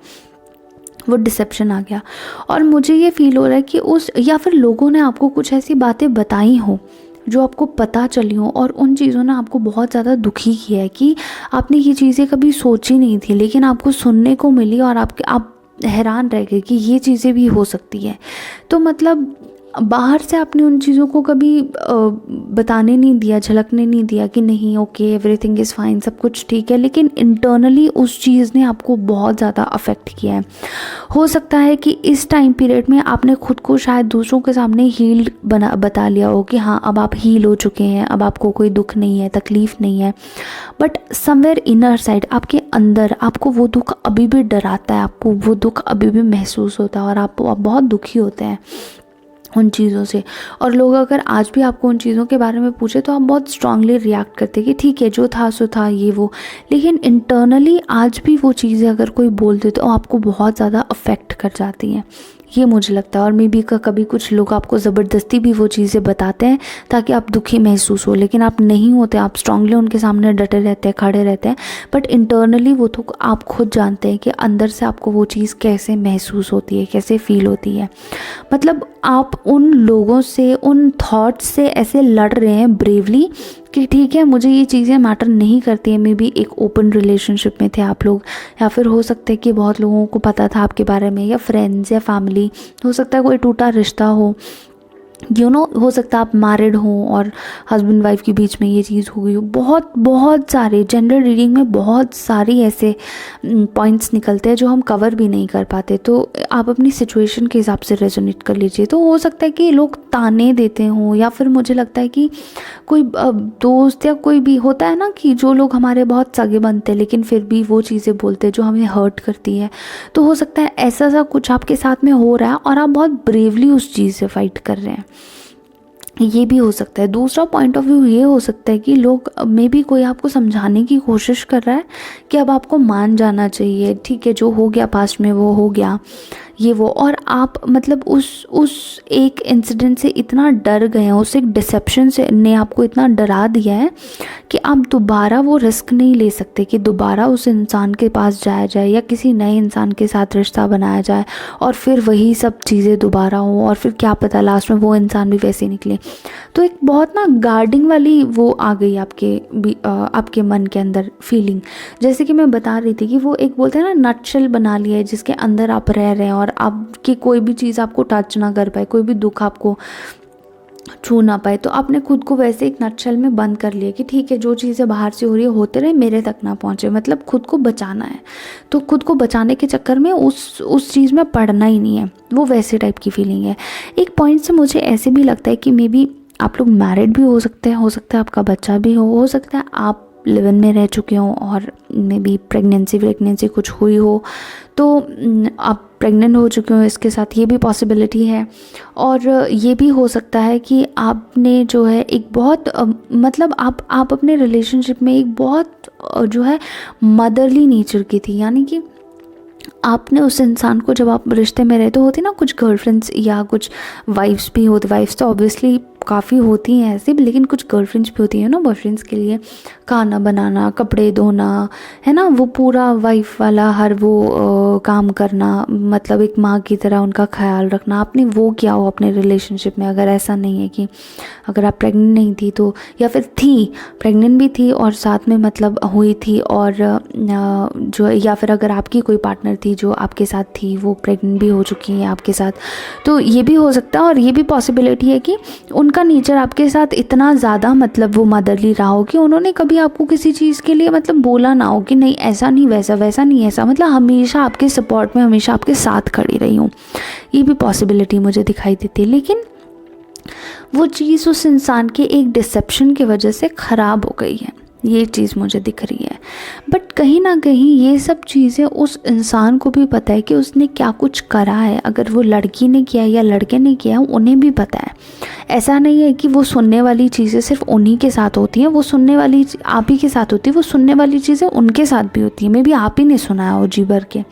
वो डिसेप्शन आ गया। और मुझे ये फील हो रहा है कि या फिर लोगों ने आपको कुछ ऐसी बातें बताई हो जो आपको पता चली हो, और उन चीज़ों ने आपको बहुत ज़्यादा दुखी किया है कि आपने ये चीज़ें कभी सोची नहीं थी, लेकिन आपको सुनने को मिली और आप हैरान रह गए कि ये चीज़ें भी हो सकती है। तो मतलब बाहर से आपने उन चीज़ों को कभी बताने नहीं दिया, झलकने नहीं दिया कि नहीं ओके एवरीथिंग इज़ फाइन, सब कुछ ठीक है, लेकिन इंटरनली उस चीज़ ने आपको बहुत ज़्यादा अफेक्ट किया है। हो सकता है कि इस टाइम पीरियड में आपने खुद को शायद दूसरों के सामने हील्ड बता लिया हो कि हाँ अब आप हील हो चुके हैं, अब आपको कोई दुख नहीं है, तकलीफ़ नहीं है, बट समवेयर इनर साइड आपके अंदर आपको वो दुख अभी भी डराता है, आपको वो दुख अभी भी महसूस होता है और आप बहुत दुखी होते हैं उन चीज़ों से। और लोग अगर आज भी आपको उन चीज़ों के बारे में पूछे तो आप बहुत स्ट्रांगली रिएक्ट करते हैं कि ठीक है जो था सो था, ये वो, लेकिन इंटरनली आज भी वो चीज़ें अगर कोई बोल दे तो आपको बहुत ज़्यादा अफेक्ट कर जाती हैं, ये मुझे लगता है। और मे बी कभी कुछ लोग आपको ज़बरदस्ती भी वो चीज़ें बताते हैं ताकि आप दुखी महसूस हो, लेकिन आप नहीं होते, आप स्ट्रांगली उनके सामने डटे रहते हैं, खड़े रहते हैं, बट इंटरनली वो तो आप खुद जानते हैं कि अंदर से आपको वो चीज़ कैसे महसूस होती है, कैसे फील होती है। मतलब आप उन लोगों से, उन थॉट्स से ऐसे लड़ रहे हैं ब्रेवली कि ठीक है मुझे ये चीज़ें मैटर नहीं करती हैं। मे बी एक ओपन रिलेशनशिप में थे आप लोग, या फिर हो सकता है कि बहुत लोगों को पता था आपके बारे में, या फ्रेंड्स या फैमिली, हो सकता है कोई टूटा रिश्ता हो, हो सकता है आप मैरिड हों और हस्बैंड वाइफ के बीच में ये चीज़ हो गई हो। बहुत सारे जनरल रीडिंग में बहुत सारी ऐसे पॉइंट्स निकलते हैं जो हम कवर भी नहीं कर पाते, तो आप अपनी सिचुएशन के हिसाब से रेजोनेट कर लीजिए। तो हो सकता है कि लोग ताने देते हों, या फिर मुझे लगता है कि कोई दोस्त या कोई भी होता है ना कि जो लोग हमारे बहुत सगे बनते हैं लेकिन फिर भी वो चीज़ें बोलते हैं जो हमें हर्ट करती है। तो हो सकता है ऐसा कुछ आपके साथ में हो रहा है और आप बहुत ब्रेवली उस चीज़ से फाइट कर रहे हैं। ये भी हो सकता है। दूसरा पॉइंट ऑफ व्यू ये हो सकता है कि लोग मे बी कोई आपको समझाने की कोशिश कर रहा है कि अब आपको मान जाना चाहिए, ठीक है जो हो गया पास्ट में वो हो गया, ये वो, और आप मतलब उस एक इंसिडेंट से इतना डर गए हैं, उस एक डिसेप्शन से ने आपको इतना डरा दिया है कि आप दोबारा वो रिस्क नहीं ले सकते कि दोबारा उस इंसान के पास जाया जाए या किसी नए इंसान के साथ रिश्ता बनाया जाए और फिर वही सब चीज़ें दोबारा हों और फिर क्या पता लास्ट में वो इंसान भी वैसे निकले। तो एक बहुत ना गार्डिंग वाली वो आ गई आपके मन के अंदर फीलिंग। जैसे कि मैं बता रही थी कि वो एक बोलते हैं ना नटशेल बना लिया है जिसके अंदर आप रह रहे हैं और आपकी कोई भी चीज़ आपको टच ना कर पाए, कोई भी दुख आपको छू ना पाए। तो आपने खुद को वैसे एक नटशेल में बंद कर लिया कि ठीक है जो चीज़ें बाहर से हो रही है होते रहे, मेरे तक ना पहुँचे, मतलब खुद को बचाना है। तो खुद को बचाने के चक्कर में उस चीज़ में पड़ना ही नहीं है, वो वैसे टाइप की फीलिंग है। एक पॉइंट से मुझे ऐसे भी लगता है कि मे बी आप लोग मैरिड भी हो सकते हैं, हो सकता है आपका बच्चा भी हो सकता है आप लिव इन में रह चुके हो और मे बी प्रेगनेंसी कुछ हुई हो तो आप प्रेग्नेंट हो चुके हो इसके साथ, ये भी पॉसिबिलिटी है। और ये भी हो सकता है कि आपने जो है एक बहुत मतलब आप अपने रिलेशनशिप में एक बहुत जो है मदरली नेचर की थी, यानी कि आपने उस इंसान को जब आप रिश्ते में रहते होते ना, कुछ गर्लफ्रेंड्स या कुछ वाइफ्स भी होती, वाइफ्स तो ऑब्वियसली काफ़ी होती हैं ऐसे, लेकिन कुछ गर्लफ्रेंड्स भी होती हैं ना बॉयफ्रेंड्स के लिए, खाना बनाना, कपड़े धोना, है ना, वो पूरा वाइफ वाला हर वो काम करना, मतलब एक माँ की तरह उनका ख्याल रखना। आपने वो किया हो अपने रिलेशनशिप में। अगर ऐसा नहीं है कि अगर आप प्रेग्नेंट नहीं थी तो, या फिर थी प्रेग्नेंट भी थी और साथ में मतलब हुई थी, और जो या फिर अगर आपकी कोई पार्टनर थी जो आपके साथ थी वो प्रेग्नेंट भी हो चुकी है आपके साथ, तो ये भी हो सकता है। और ये भी पॉसिबिलिटी है कि उनका नेचर आपके साथ इतना ज़्यादा मतलब वो मदरली रहा हो कि उन्होंने कभी आपको किसी चीज़ के लिए मतलब बोला ना हो कि नहीं ऐसा नहीं वैसा, वैसा नहीं ऐसा, मतलब हमेशा आपके सपोर्ट में, हमेशा आपके साथ खड़ी रही हूँ। ये भी पॉसिबिलिटी मुझे दिखाई देती है। लेकिन वो चीज़ उस इंसान के एक डिसेप्शन की वजह से ख़राब हो गई है, ये चीज़ मुझे दिख रही है। बट कहीं ना कहीं ये सब चीज़ें उस इंसान को भी पता है कि उसने क्या कुछ करा है। अगर वो लड़की ने किया या लड़के ने किया, उन्हें भी पता है। ऐसा नहीं है कि वो सुनने वाली चीज़ें सिर्फ उन्हीं के साथ होती हैं, वो सुनने वाली आप ही के साथ होती है, वो सुनने वाली चीज़ें उनके साथ भी होती हैं। मे बी आप ही ने सुना हो जी भर के।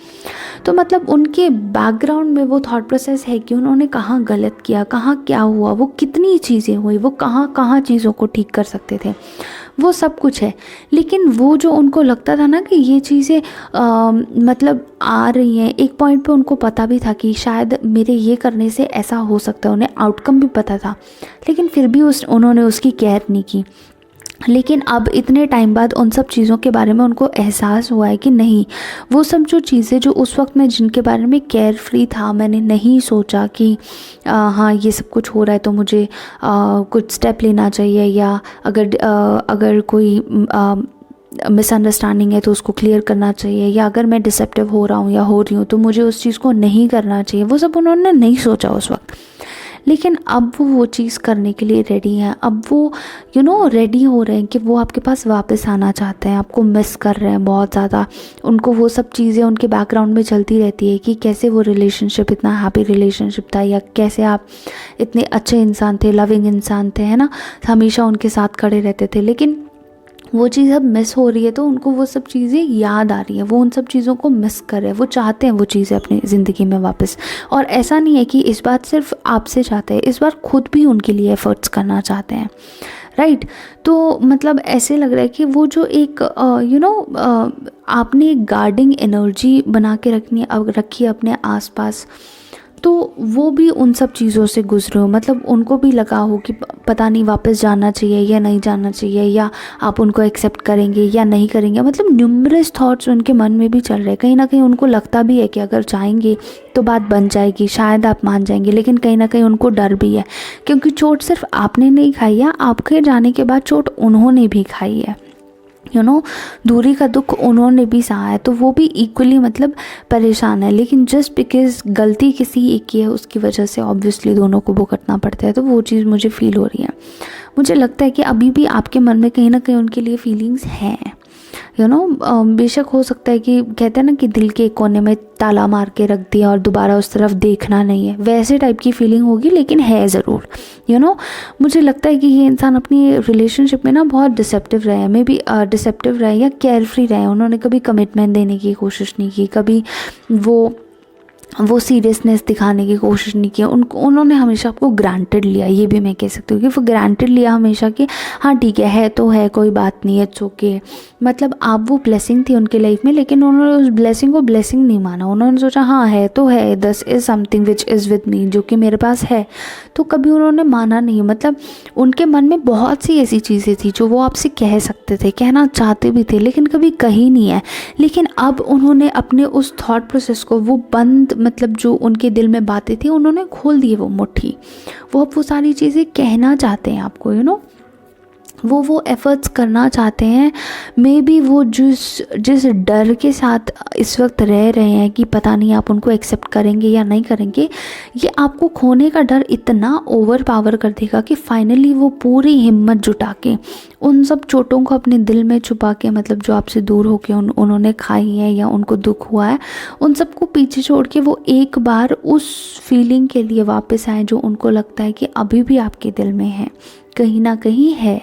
तो मतलब उनके बैकग्राउंड में वो थॉट प्रोसेस है कि उन्होंने कहाँ गलत किया, कहाँ क्या हुआ, वो कितनी चीज़ें हुई, वो कहाँ कहाँ चीज़ों को ठीक कर सकते थे, वो सब कुछ है। लेकिन वो जो उनको लगता था ना कि ये चीज़ें मतलब आ रही हैं, एक पॉइंट पे उनको पता भी था कि शायद मेरे ये करने से ऐसा हो सकता है, उन्हें आउटकम भी पता था, लेकिन फिर भी उन्होंने उसकी केयर नहीं की। लेकिन अब इतने टाइम बाद उन सब चीज़ों के बारे में उनको एहसास हुआ है कि नहीं, वो सब जो चीज़ें जो उस वक्त मैं जिनके बारे में केयर फ्री था, मैंने नहीं सोचा कि हाँ ये सब कुछ हो रहा है तो मुझे कुछ स्टेप लेना चाहिए, या अगर कोई मिसअंडरस्टैंडिंग है तो उसको क्लियर करना चाहिए, या अगर मैं डिसेप्टिव हो रहा हूँ या हो रही हूँ तो मुझे उस चीज़ को नहीं करना चाहिए, वो सब उन्होंने नहीं सोचा उस वक्त। लेकिन अब वो चीज़ करने के लिए रेडी हैं। अब वो रेडी हो रहे हैं कि वो आपके पास वापस आना चाहते हैं, आपको मिस कर रहे हैं बहुत ज़्यादा। उनको वो सब चीज़ें उनके बैकग्राउंड में चलती रहती है कि कैसे वो रिलेशनशिप इतना हैप्पी रिलेशनशिप था, या कैसे आप इतने अच्छे इंसान थे, लविंग इंसान थे, है ना, हमेशा उनके साथ खड़े रहते थे। लेकिन वो चीज़ अब मिस हो रही है तो उनको वो सब चीज़ें याद आ रही है, वो उन सब चीज़ों को मिस कर रहे हैं, वो चाहते हैं वो चीज़ें अपनी ज़िंदगी में वापस। और ऐसा नहीं है कि इस बार सिर्फ आपसे चाहते हैं, इस बार खुद भी उनके लिए एफ़र्ट्स करना चाहते हैं, राइट। तो मतलब ऐसे लग रहा है कि वो जो एक आपने एक गार्डिंग एनर्जी बना के रखी है अपने आसपास, तो वो भी उन सब चीज़ों से गुजरे हो। मतलब उनको भी लगा हो कि पता नहीं वापस जाना चाहिए या नहीं जाना चाहिए, या आप उनको एक्सेप्ट करेंगे या नहीं करेंगे। मतलब न्यूमरस थॉट्स उनके मन में भी चल रहे हैं। कहीं ना कहीं उनको लगता भी है कि अगर चाहेंगे तो बात बन जाएगी, शायद आप मान जाएंगे। लेकिन कहीं ना कहीं उनको डर भी है, क्योंकि चोट सिर्फ आपने नहीं खाई है, आपके जाने के बाद चोट उन्होंने भी खाई है। दूरी का दुख उन्होंने भी सहा है, तो वो भी इक्वली मतलब परेशान है। लेकिन जस्ट बिकॉज गलती किसी एक की है उसकी वजह से ऑब्वियसली दोनों को भुगतना पड़ता है। तो वो चीज़ मुझे फील हो रही है। मुझे लगता है कि अभी भी आपके मन में कहीं ना कहीं उनके लिए फीलिंग्स हैं, बेशक हो सकता है कि कहते हैं ना कि दिल के एक कोने में ताला मार के रख दिया और दोबारा उस तरफ देखना नहीं है, वैसे टाइप की फीलिंग होगी, लेकिन है ज़रूर। मुझे लगता है कि ये इंसान अपनी रिलेशनशिप में ना बहुत डिसेप्टिव रहे हैं, मे बी डिसेप्टिव रहे या केयर फ्री रहे। उन्होंने कभी कमिटमेंट देने की कोशिश नहीं की, कभी वो सीरियसनेस दिखाने की कोशिश नहीं की। उन्होंने हमेशा आपको ग्रांटेड लिया, ये भी मैं कह सकती हूँ कि वो ग्रांटेड लिया हमेशा कि हाँ ठीक है तो है, कोई बात नहीं है, इट्स ओके। मतलब आप वो ब्लेसिंग थी उनके लाइफ में, लेकिन उन्होंने उस ब्लेसिंग को ब्लेसिंग नहीं माना। उन्होंने सोचा हाँ है तो है, this is something which is with me, जो कि मेरे पास है। तो कभी उन्होंने माना नहीं। मतलब उनके मन में बहुत सी ऐसी चीज़ें थी जो वो आपसे कह सकते थे, कहना चाहते भी थे, लेकिन कभी कही नहीं है। लेकिन अब उन्होंने अपने उस थॉट प्रोसेस को वो बंद, मतलब जो उनके दिल में बातें थी उन्होंने खोल दी वो मुट्ठी। वो अब वो सारी चीज़ें कहना चाहते हैं आपको, वो एफ़र्ट्स करना चाहते हैं। मे बी वो जिस डर के साथ इस वक्त रह रहे हैं कि पता नहीं आप उनको एक्सेप्ट करेंगे या नहीं करेंगे, ये आपको खोने का डर इतना ओवर पावर कर देगा कि फाइनली वो पूरी हिम्मत जुटा के उन सब चोटों को अपने दिल में छुपा के, मतलब जो आपसे दूर होके उन्होंने खाई है या उनको दुख हुआ है, उन सबको पीछे छोड़ के वो एक बार उस फीलिंग के लिए वापस आए जो उनको लगता है कि अभी भी आपके दिल में है, कहीं ना कहीं है।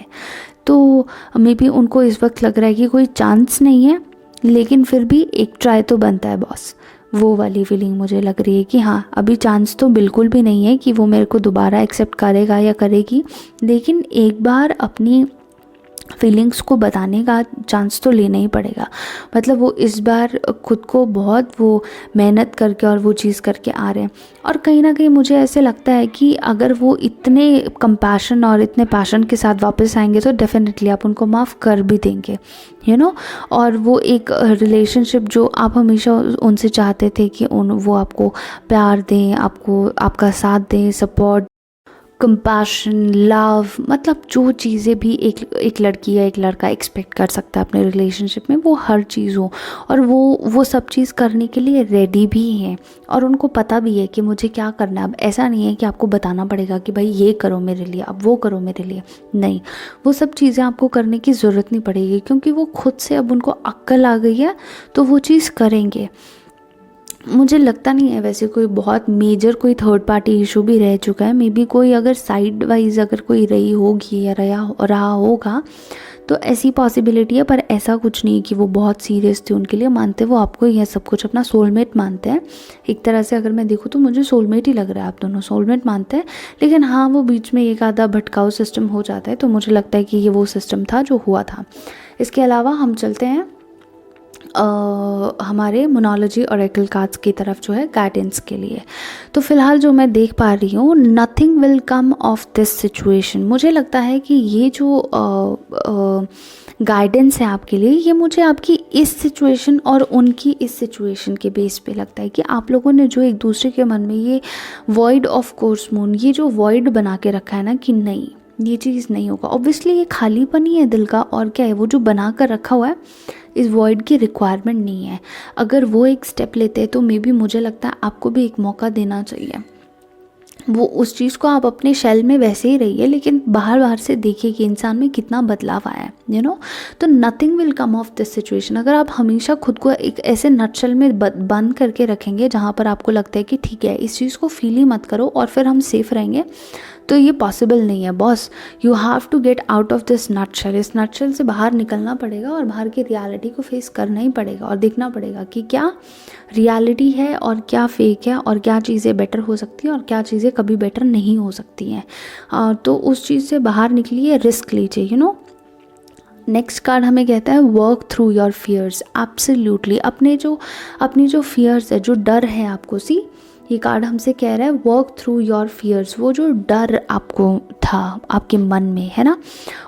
तो मे बी उनको इस वक्त लग रहा है कि कोई चांस नहीं है, लेकिन फिर भी एक ट्राई तो बनता है बॉस। वो वाली फीलिंग मुझे लग रही है कि हाँ अभी चांस तो बिल्कुल भी नहीं है कि वो मेरे को दोबारा एक्सेप्ट करेगा या करेगी, लेकिन एक बार अपनी फीलिंग्स को बताने का चांस तो लेना ही पड़ेगा। मतलब वो इस बार खुद को बहुत वो मेहनत करके और वो चीज़ करके आ रहे हैं। और कहीं ना कहीं मुझे ऐसे लगता है कि अगर वो इतने कंपैशन और इतने पैशन के साथ वापस आएंगे तो डेफिनेटली आप उनको माफ़ कर भी देंगे, और वो एक रिलेशनशिप जो आप हमेशा उनसे चाहते थे कि वो आपको प्यार दें, आपको आपका साथ दें, सपोर्ट, कंपैशन, लव, मतलब जो चीज़ें भी एक लड़की या एक लड़का एक्सपेक्ट कर सकता है अपने रिलेशनशिप में, वो हर चीज़ हो। और वो सब चीज़ करने के लिए रेडी भी हैं, और उनको पता भी है कि मुझे क्या करना है। अब ऐसा नहीं है कि आपको बताना पड़ेगा कि भाई ये करो मेरे लिए, अब वो करो मेरे लिए, नहीं, वो सब चीज़ें आपको करने की ज़रूरत नहीं पड़ेगी, क्योंकि वो खुद से अब उनको अक्ल आ गई है, तो वो चीज़ करेंगे। मुझे लगता नहीं है वैसे कोई बहुत मेजर कोई थर्ड पार्टी इशू भी रह चुका है। मे बी कोई अगर साइड वाइज अगर कोई रही होगी या रहा होगा तो ऐसी पॉसिबिलिटी है, पर ऐसा कुछ नहीं कि वो बहुत सीरियस थे उनके लिए। मानते वो आपको यह सब कुछ अपना सोलमेट मानते हैं। एक तरह से अगर मैं देखूँ तो मुझे सोलमेट ही लग रहा है, आप दोनों सोलमेट मानते हैं। लेकिन हाँ, वो बीच में एक आधा भटकाऊ सिस्टम हो जाता है, तो मुझे लगता है कि ये वो सिस्टम था जो हुआ था। इसके अलावा हम चलते हैं हमारे मोनोलॉजी ऑरेकल कार्ड्स की तरफ जो है गाइडेंस के लिए। तो फ़िलहाल जो मैं देख पा रही हूँ, nothing will come of this situation. मुझे लगता है कि ये जो गाइडेंस है आपके लिए, ये मुझे आपकी इस सिचुएशन और उनकी इस सिचुएशन के बेस पे लगता है कि आप लोगों ने जो एक दूसरे के मन में ये वॉइड ऑफ कोर्स मून, ये जो वॉइड बना के रखा है ना कि नहीं ये चीज़ नहीं होगा। ऑब्वियसली ये खालीपन ही है दिल का, और क्या है, वो जो बना कर रखा हुआ है, इस वॉइड की रिक्वायरमेंट नहीं है। अगर वो एक स्टेप लेते हैं तो मे बी मुझे लगता है आपको भी एक मौका देना चाहिए। वो उस चीज़ को आप अपने शेल में वैसे ही रहिए, लेकिन बाहर से देखिए कि इंसान में कितना बदलाव आया है, तो nothing will come of this situation. अगर आप हमेशा खुद को एक ऐसे नटशेल में बंद करके रखेंगे जहाँ पर आपको लगता है कि ठीक है इस चीज़ को फील ही मत करो और फिर हम सेफ रहेंगे, तो ये पॉसिबल नहीं है boss. You have to get out of this nutshell. इस नटशेल से बाहर निकलना पड़ेगा और बाहर की रियलिटी को फेस करना ही पड़ेगा और देखना पड़ेगा कि क्या रियलिटी है और क्या फेक है, और क्या चीज़ें बेटर हो सकती हैं और क्या चीज़ें कभी बेटर नहीं हो सकती हैं। तो उस चीज़ से बाहर निकलिए, रिस्क लीजिए। नेक्स्ट कार्ड हमें कहता है work through your fears. Absolutely अपनी जो फियर्स है, जो डर है आपको, ये कार्ड हमसे कह रहा है वर्क थ्रू योर फियर्स। वो जो डर आपको था आपके मन में है ना,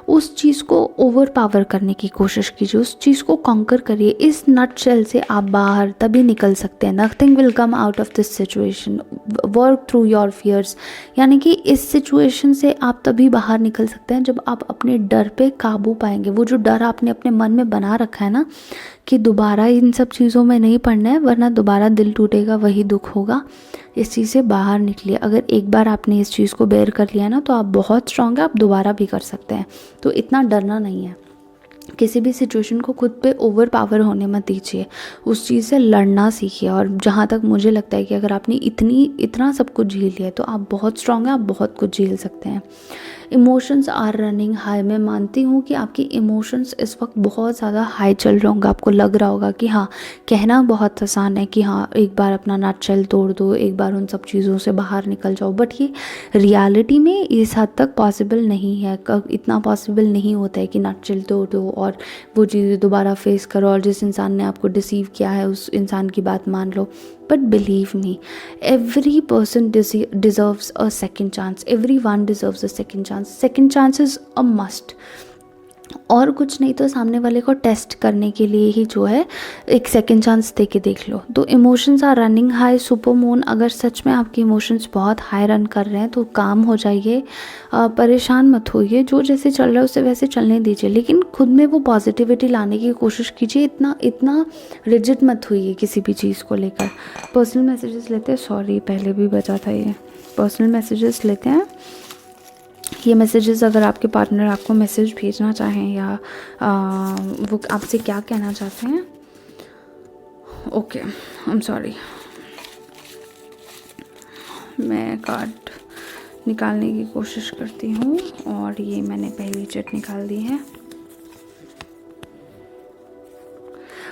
उस चीज़ को ओवर पावर करने की कोशिश कीजिए, उस चीज़ को कॉन्कर करिए। इस नटशेल से आप बाहर तभी निकल सकते हैं। Nothing will come out of this situation, work through your fears, यानी कि इस सिचुएशन से आप तभी बाहर निकल सकते हैं जब आप अपने डर पे काबू पाएंगे। वो जो डर आपने अपने मन में बना रखा है ना कि दोबारा इन सब चीज़ों में नहीं पड़ना है वरना दोबारा दिल टूटेगा, वही दुख होगा, इस चीज़ से बाहर निकलिए। अगर एक बार आपने इस चीज़ को बेयर कर लिया ना तो आप बहुत स्ट्रांग है, आप दोबारा भी कर सकते हैं, तो इतना डरना नहीं है। किसी भी सिचुएशन को खुद पे ओवर पावर होने मत दीजिए, उस चीज़ से लड़ना सीखिए। और जहाँ तक मुझे लगता है कि अगर आपने इतना सब कुछ झेल लिया है तो आप बहुत स्ट्रांग हैं, आप बहुत कुछ झेल सकते हैं। इमोशंस आर रनिंग हाई, मैं मानती हूँ कि आपके इमोशंस इस वक्त बहुत ज़्यादा हाई चल रहे होंगे। आपको लग रहा होगा कि हाँ, कहना बहुत आसान है कि हाँ एक बार अपना नटशेल तोड़ दो, एक बार उन सब चीज़ों से बाहर निकल जाओ, बट ये रियलिटी में इस हद तक पॉसिबल नहीं है। इतना पॉसिबल नहीं होता है कि नटशेल तोड़ दो और वो चीज़ें दोबारा फेस करो और जिस इंसान ने आपको डिसीव किया है उस इंसान की बात मान लो। But believe me, every person deserves a second chance. Everyone deserves a second chance. Second chance is a must. और कुछ नहीं तो सामने वाले को टेस्ट करने के लिए ही जो है एक सेकंड चांस दे के देख लो। तो emotions are running high. Super moon, अगर सच में आपके इमोशंस बहुत हाई रन कर रहे हैं तो काम हो जाइए, परेशान मत होइए, जो जैसे चल रहा है उसे वैसे चलने दीजिए, लेकिन खुद में वो पॉजिटिविटी लाने की कोशिश कीजिए। इतना रिजिड मत होइए किसी भी चीज़ को लेकर। पर्सनल मैसेजेस लेते हैं, सॉरी पहले भी बचा था ये। पर्सनल मैसेजेस लेते हैं। ये मैसेजेस अगर आपके पार्टनर आपको मैसेज भेजना चाहें या वो आपसे क्या कहना चाहते हैं। ओके, आई एम सॉरी, मैं कार्ड निकालने की कोशिश करती हूँ और ये मैंने पहली चिट निकाल दी है।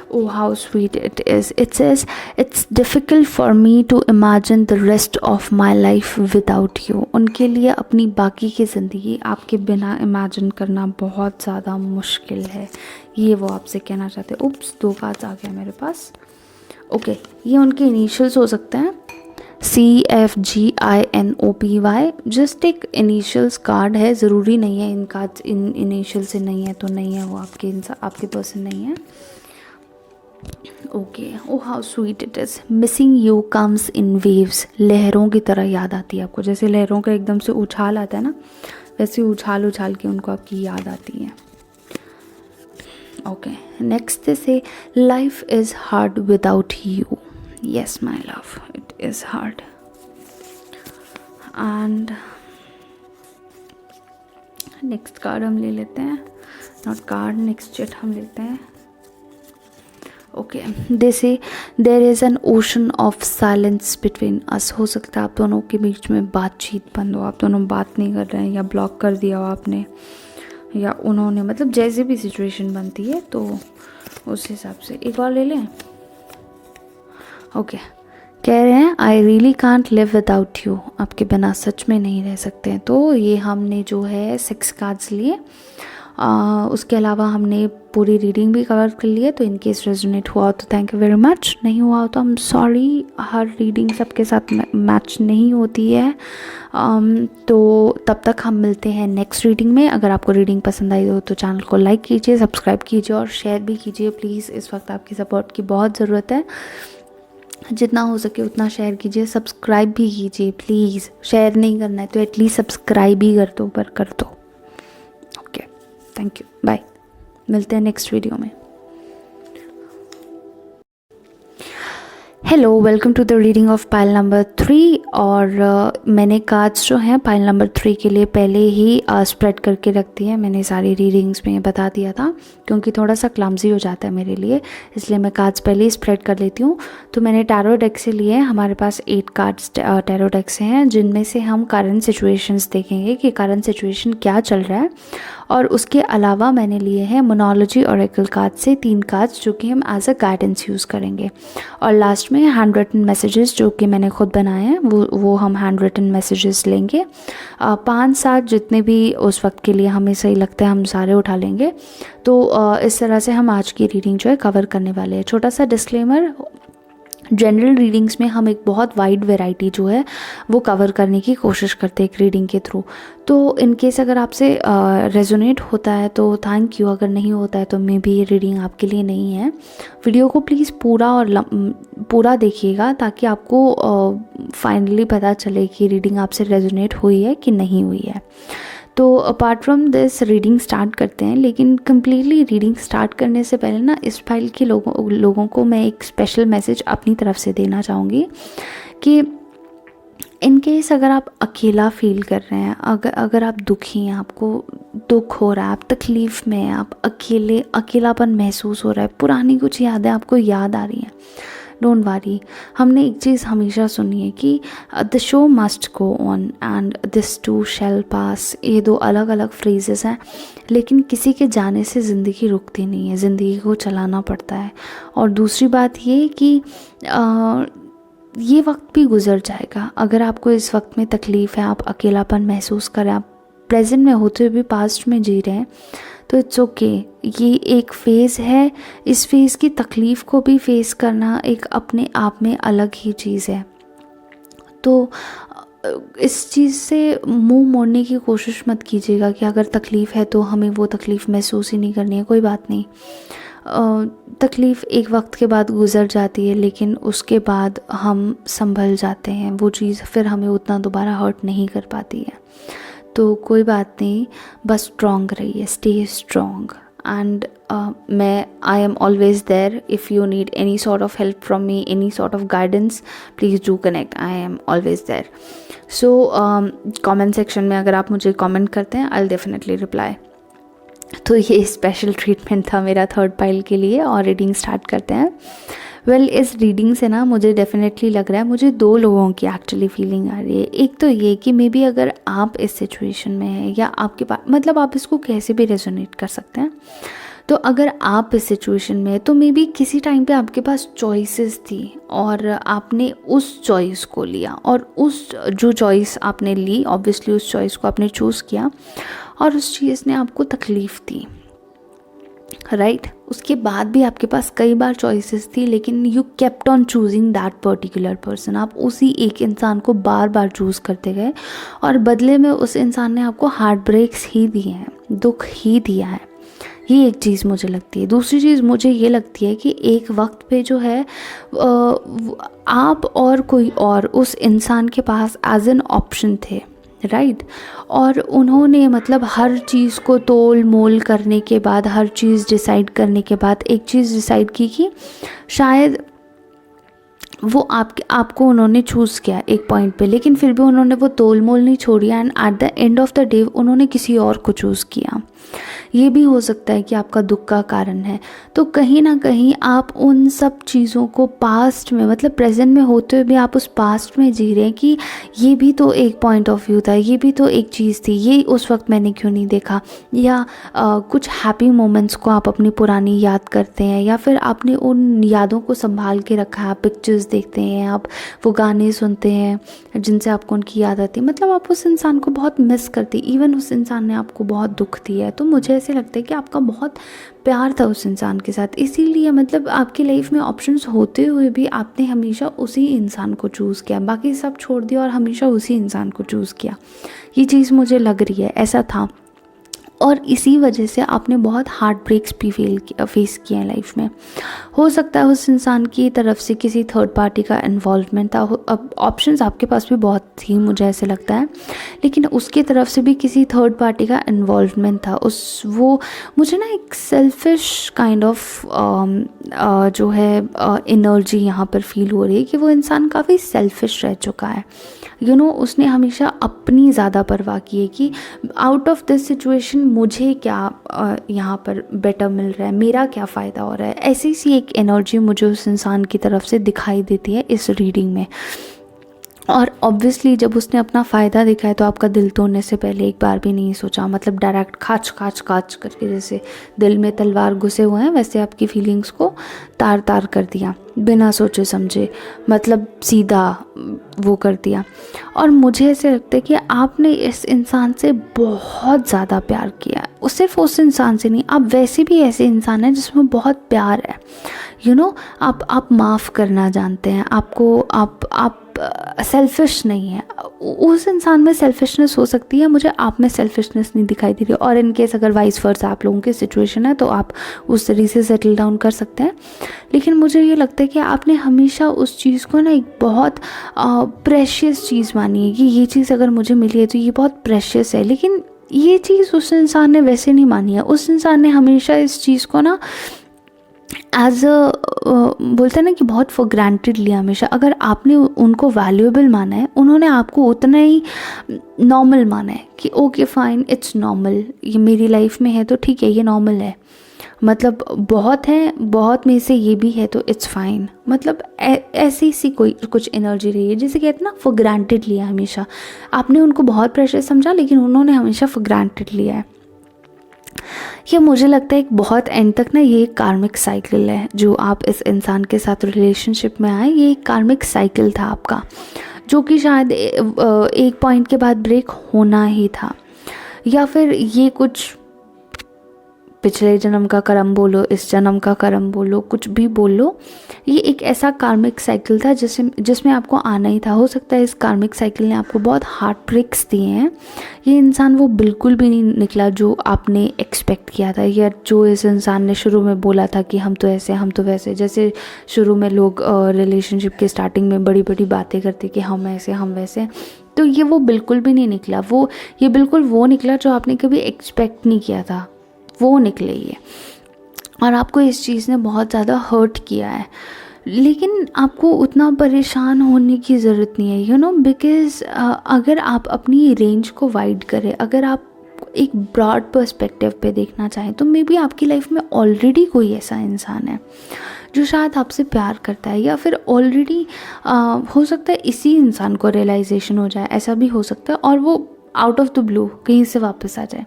Oh, how sweet it is. It says, it's difficult for me to imagine the rest of my life without you. उनके लिए अपनी बाकी की ज़िंदगी आपके बिना इमेजिन करना बहुत ज़्यादा मुश्किल है, ये वो आपसे कहना चाहते हैं। उप्स, 2 कार्ड्स आ गया मेरे पास। ओके, ये उनके इनिशियल्स हो सकते हैं, CFGINOPY। जस्ट एक इनिशियल्स कार्ड है, ज़रूरी नहीं है इन कार्ड्स इन इनिशियल से नहीं है तो नहीं है, वो आपके पर्सन नहीं है। Okay, oh how sweet it is. Missing you comes in waves. लहरों की तरह याद आती है आपको, जैसे लहरों का एकदम से उछाल आता है ना, वैसे उछाल उछाल के उनको आपकी याद आती है। ओके, नेक्स्ट से life is hard without you. Yes my love, it is hard. And next card हम ले लेते हैं, नॉट कार्ड, नेक्स्ट चिट हम लेते हैं। ओके, दे से there is an ocean of silence between अस। हो सकता है आप दोनों के बीच में बातचीत बंद हो, आप दोनों बात नहीं कर रहे हैं या ब्लॉक कर दिया हो आपने या उन्होंने, मतलब जैसे भी सिचुएशन बनती है तो उस हिसाब से। एक और ले लें। ओके, कह रहे हैं I really can't live without you. आपके बिना सच में नहीं रह सकते हैं। तो ये हमने जो है 6 कार्ड्स लिए। उसके अलावा हमने पूरी रीडिंग भी कवर कर ली है। तो इन केस रेजोनेट हुआ तो थैंक यू वेरी मच, नहीं हुआ हो तो I am sorry. Her reading सबके साथ मैच नहीं होती है। तो तब तक हम मिलते हैं नेक्स्ट रीडिंग में। अगर आपको रीडिंग पसंद आई हो तो चैनल को लाइक कीजिए, सब्सक्राइब कीजिए और शेयर भी कीजिए प्लीज़। इस वक्त आपकी सपोर्ट की बहुत ज़रूरत है, जितना हो सके उतना शेयर कीजिए, सब्सक्राइब भी कीजिए प्लीज़। शेयर नहीं करना है तो एटलीस्ट सब्सक्राइब ही कर दो, पर कर दो। ओके, थैंक यू, बाय, मिलते हैं नेक्स्ट वीडियो में। Hello, welcome to the reading of pile number 3। और मैंने कार्ड्स जो हैं पाइल नंबर 3 के लिए पहले ही स्प्रेड करके रख दी है। मैंने सारी रीडिंग्स में बता दिया था क्योंकि थोड़ा सा क्लमजी हो जाता है मेरे लिए, इसलिए मैं कार्ड्स पहले ही स्प्रेड कर लेती हूँ। तो मैंने टैरो डेक से लिए हैं, हमारे पास 8 कार्ड्स टैरो डेक से हैं, जिनमें से हम करंट सिचुएशंस देखेंगे कि करंट सिचुएशन क्या चल रहा है। और उसके अलावा मैंने लिए हैं मोनोलॉजी ऑरेकल कार्ड से 3 कार्ड्स जो कि हम एज अ गाइडेंस यूज़ करेंगे। और लास्ट में हैंड रिटन मैसेजेस जो कि मैंने खुद बनाए हैं वो हम हैंड रिटन मैसेजेस लेंगे। 5-7 जितने भी उस वक्त के लिए हमें सही लगता है हम सारे उठा लेंगे। तो इस तरह से हम आज की रीडिंग जो है कवर करने वाले हैं। छोटा सा डिस्क्लेमर, जनरल रीडिंग्स में हम एक बहुत वाइड वैरायटी जो है वो कवर करने की कोशिश करते हैं एक रीडिंग के थ्रू। तो इन केस अगर आपसे रेजोनेट होता है तो थैंक यू, अगर नहीं होता है तो मे बी ये रीडिंग आपके लिए नहीं है। वीडियो को प्लीज़ पूरा देखिएगा ताकि आपको फाइनली पता चले कि रीडिंग आपसे रेजोनेट हुई है कि नहीं हुई है। तो apart from this reading start करते हैं, लेकिन कम्प्लीटली रीडिंग स्टार्ट करने से पहले ना इस फाइल के लोगों को मैं एक स्पेशल मैसेज अपनी तरफ से देना चाहूँगी कि इन केस अगर आप अकेला फील कर रहे हैं, अगर आप दुखी हैं, आपको दुख हो रहा है, आप तकलीफ़ में हैं, आप अकेलापन महसूस हो रहा है, पुरानी कुछ यादें आपको याद आ रही हैं, डोंट वरी। हमने एक चीज़ हमेशा सुनी है कि the show must go on and this too shall pass. ये दो अलग अलग फ्रेजेस हैं, लेकिन किसी के जाने से ज़िंदगी रुकती नहीं है, ज़िंदगी को चलाना पड़ता है। और दूसरी बात ये कि ये वक्त भी गुजर जाएगा। अगर आपको इस वक्त में तकलीफ़ है, आप अकेलापन महसूस करें, आप प्रेजेंट में होते हुए भी पास्ट में जी रहे हैं, तो इट्स ओके। ये एक फ़ेज़ है। इस फेज़ की तकलीफ़ को भी फेस करना एक अपने आप में अलग ही चीज़ है। तो इस चीज़ से मुंह मोड़ने की कोशिश मत कीजिएगा कि अगर तकलीफ़ है तो हमें वो तकलीफ़ महसूस ही नहीं करनी है। कोई बात नहीं, तकलीफ़ एक वक्त के बाद गुज़र जाती है, लेकिन उसके बाद हम संभल जाते हैं। वो चीज़ फिर हमें उतना दोबारा हर्ट नहीं कर पाती है। तो कोई बात नहीं, बस स्ट्रॉन्ग रहिए, stay strong. And I am always there if you need any sort of help from me, any sort of guidance, please do connect, I am always there. So comment section में अगर आप मुझे comment करते हैं, I will definitely reply. तो ये special treatment था मेरा थर्ड पाइल के लिए, और रीडिंग स्टार्ट करते हैं। वेल, इस रीडिंग से ना मुझे डेफिनेटली लग रहा है, मुझे दो लोगों की एक्चुअली फीलिंग आ रही है। एक तो ये कि मे बी अगर आप इस सिचुएशन में हैं, या आपके पास, मतलब आप इसको कैसे भी रेजोनेट कर सकते हैं, तो अगर आप इस सिचुएशन में हैं तो मे बी किसी टाइम पे आपके पास चॉइसेस थी और आपने उस चॉइस को लिया, और उस जो चॉइस आपने ली, ऑब्वियसली उस चॉइस को आपने चूज़ किया, और उस चीज़ ने आपको तकलीफ़ दी, राइट। उसके बाद भी आपके पास कई बार चॉइसेस थी, लेकिन you kept on choosing that particular person. आप उसी एक इंसान को बार बार चूज़ करते गए, और बदले में उस इंसान ने आपको हार्ट ब्रेक्स ही दिए हैं, दुख ही दिया है। ये एक चीज़ मुझे लगती है। दूसरी चीज़ मुझे ये लगती है कि एक वक्त पे जो है आप और कोई और उस इंसान के पास एज एन ऑप्शन थे, राइट। और उन्होंने मतलब हर चीज़ को तोल मोल करने के बाद, हर चीज़ डिसाइड करने के बाद एक चीज़ डिसाइड की कि शायद वो आपको उन्होंने चूज़ किया एक पॉइंट पे, लेकिन फिर भी उन्होंने वो तोल मोल नहीं छोड़ी, and at the end of the day उन्होंने किसी और को चूज़ किया। ये भी हो सकता है कि आपका दुख का कारण है। तो कहीं ना कहीं आप उन सब चीज़ों को पास्ट में, मतलब प्रेजेंट में होते हुए भी आप उस पास्ट में जी रहे हैं कि ये भी तो एक पॉइंट ऑफ व्यू था, ये भी तो एक चीज़ थी, ये उस वक्त मैंने क्यों नहीं देखा। या कुछ हैप्पी मोमेंट्स को आप अपनी पुरानी याद करते हैं, या फिर आपने उन यादों को संभाल के रखा है। आप पिक्चर्स देखते हैं, आप वो गाने सुनते हैं जिनसे आपको उनकी याद आती है, मतलब आप उस इंसान को बहुत मिस करती, इवन उस इंसान ने आपको बहुत दुख दिया है। तो मुझे ऐसे लगता है कि आपका बहुत प्यार था उस इंसान के साथ, इसीलिए मतलब आपकी लाइफ में ऑप्शंस होते हुए भी आपने हमेशा उसी इंसान को चूज़ किया, बाकी सब छोड़ दिया और हमेशा उसी इंसान को चूज़ किया। ये चीज़ मुझे लग रही है, ऐसा था। और इसी वजह से आपने बहुत हार्ट ब्रेक्स भी फेस किए हैं लाइफ में। हो सकता है उस इंसान की तरफ से किसी थर्ड पार्टी का इन्वॉल्वमेंट था। अब ऑप्शंस आपके पास भी बहुत थी, मुझे ऐसे लगता है, लेकिन उसकी तरफ से भी किसी थर्ड पार्टी का इन्वॉल्वमेंट था। वो मुझे ना एक सेल्फिश काइंड ऑफ जो है एनर्जी यहाँ पर फील हो रही है कि वो इंसान काफ़ी सेल्फिश रह चुका है। उसने हमेशा अपनी ज़्यादा परवाह की है कि आउट ऑफ दिस सिचुएशन मुझे क्या यहाँ पर बेटर मिल रहा है, मेरा क्या फ़ायदा हो रहा है। ऐसी सी एक एनर्जी मुझे उस इंसान की तरफ से दिखाई देती है इस रीडिंग में। और ऑब्वियसली जब उसने अपना फ़ायदा दिखाया तो आपका दिल तोड़ने से पहले एक बार भी नहीं सोचा, मतलब डायरेक्ट खाच खाच खाच करके, जैसे दिल में तलवार घुसे हुए हैं वैसे आपकी फीलिंग्स को तार तार कर दिया, बिना सोचे समझे, मतलब सीधा वो कर दिया। और मुझे ऐसे लगता है कि आपने इस इंसान से बहुत ज़्यादा प्यार किया, सिर्फ उस इंसान से नहीं, आप वैसे भी ऐसे इंसान हैं जिसमें बहुत प्यार है। आप माफ़ करना जानते हैं, आप सेल्फिश नहीं है। उस इंसान में सेल्फिशनेस हो सकती है, मुझे आप में सेल्फिशनेस नहीं दिखाई दे रही। और इन केस अगर वाइस वर्सा आप लोगों की सिचुएशन है तो आप उस तरीके से सेटल डाउन कर सकते हैं। लेकिन मुझे ये लगता है कि आपने हमेशा उस चीज़ को ना एक बहुत प्रेशियस चीज़ मानी है कि ये चीज़ अगर मुझे मिली है तो ये बहुत प्रेशियस है। लेकिन ये चीज़ उस इंसान ने वैसे नहीं मानी है। उस इंसान ने हमेशा इस चीज़ को ना एज अ बोलते हैं ना कि बहुत फॉर ग्रांटेड लिया हमेशा। अगर आपने उनको वैल्यूएबल माना है, उन्होंने आपको उतना ही नॉर्मल माना है कि ओके फाइन इट्स नॉर्मल, ये मेरी लाइफ में है तो ठीक है, ये नॉर्मल है, मतलब बहुत है, बहुत में से ये भी है तो इट्स फाइन, मतलब ऐसी सी कोई कुछ एनर्जी रही है, जिसे कहते हैं ना फॉर ग्रांटेड लिया हमेशा। आपने उनको बहुत प्रेशियस समझा लेकिन उन्होंने हमेशा फॉर ग्रांटेड लिया है। ये मुझे लगता है एक बहुत एंड तक ना ये एक कार्मिक साइकिल है जो आप इस इंसान के साथ रिलेशनशिप में आए। ये एक कार्मिक साइकिल था आपका, जो कि शायद एक पॉइंट के बाद ब्रेक होना ही था, या फिर ये कुछ पिछले जन्म का कर्म बोलो, इस जन्म का कर्म बोलो, कुछ भी बोलो, ये एक ऐसा कार्मिक साइकिल था जिसमें आपको आना ही था। हो सकता है इस कार्मिक साइकिल ने आपको बहुत हार्ट ब्रेक्स दिए हैं। ये इंसान वो बिल्कुल भी नहीं निकला जो आपने एक्सपेक्ट किया था, या जो इस इंसान ने शुरू में बोला था कि हम तो ऐसे हम तो वैसे। जैसे शुरू में लोग रिलेशनशिप के स्टार्टिंग में बड़ी बड़ी बातें करते कि हम ऐसे हम वैसे, तो ये वो बिल्कुल भी नहीं निकला। ये बिल्कुल वो निकला जो आपने कभी एक्सपेक्ट नहीं किया था, वो निकले ये। और आपको इस चीज़ ने बहुत ज़्यादा हर्ट किया है, लेकिन आपको उतना परेशान होने की ज़रूरत नहीं है, यू नो, बिकॉज़ अगर आप अपनी रेंज को वाइड करें, अगर आप एक ब्रॉड पर्सपेक्टिव पे देखना चाहें, तो मे बी आपकी लाइफ में ऑलरेडी कोई ऐसा इंसान है जो शायद आपसे प्यार करता है, या फिर ऑलरेडी हो सकता है इसी इंसान को रियलाइजेशन हो जाए, ऐसा भी हो सकता है, और वो आउट ऑफ द ब्लू कहीं से वापस आ जाए।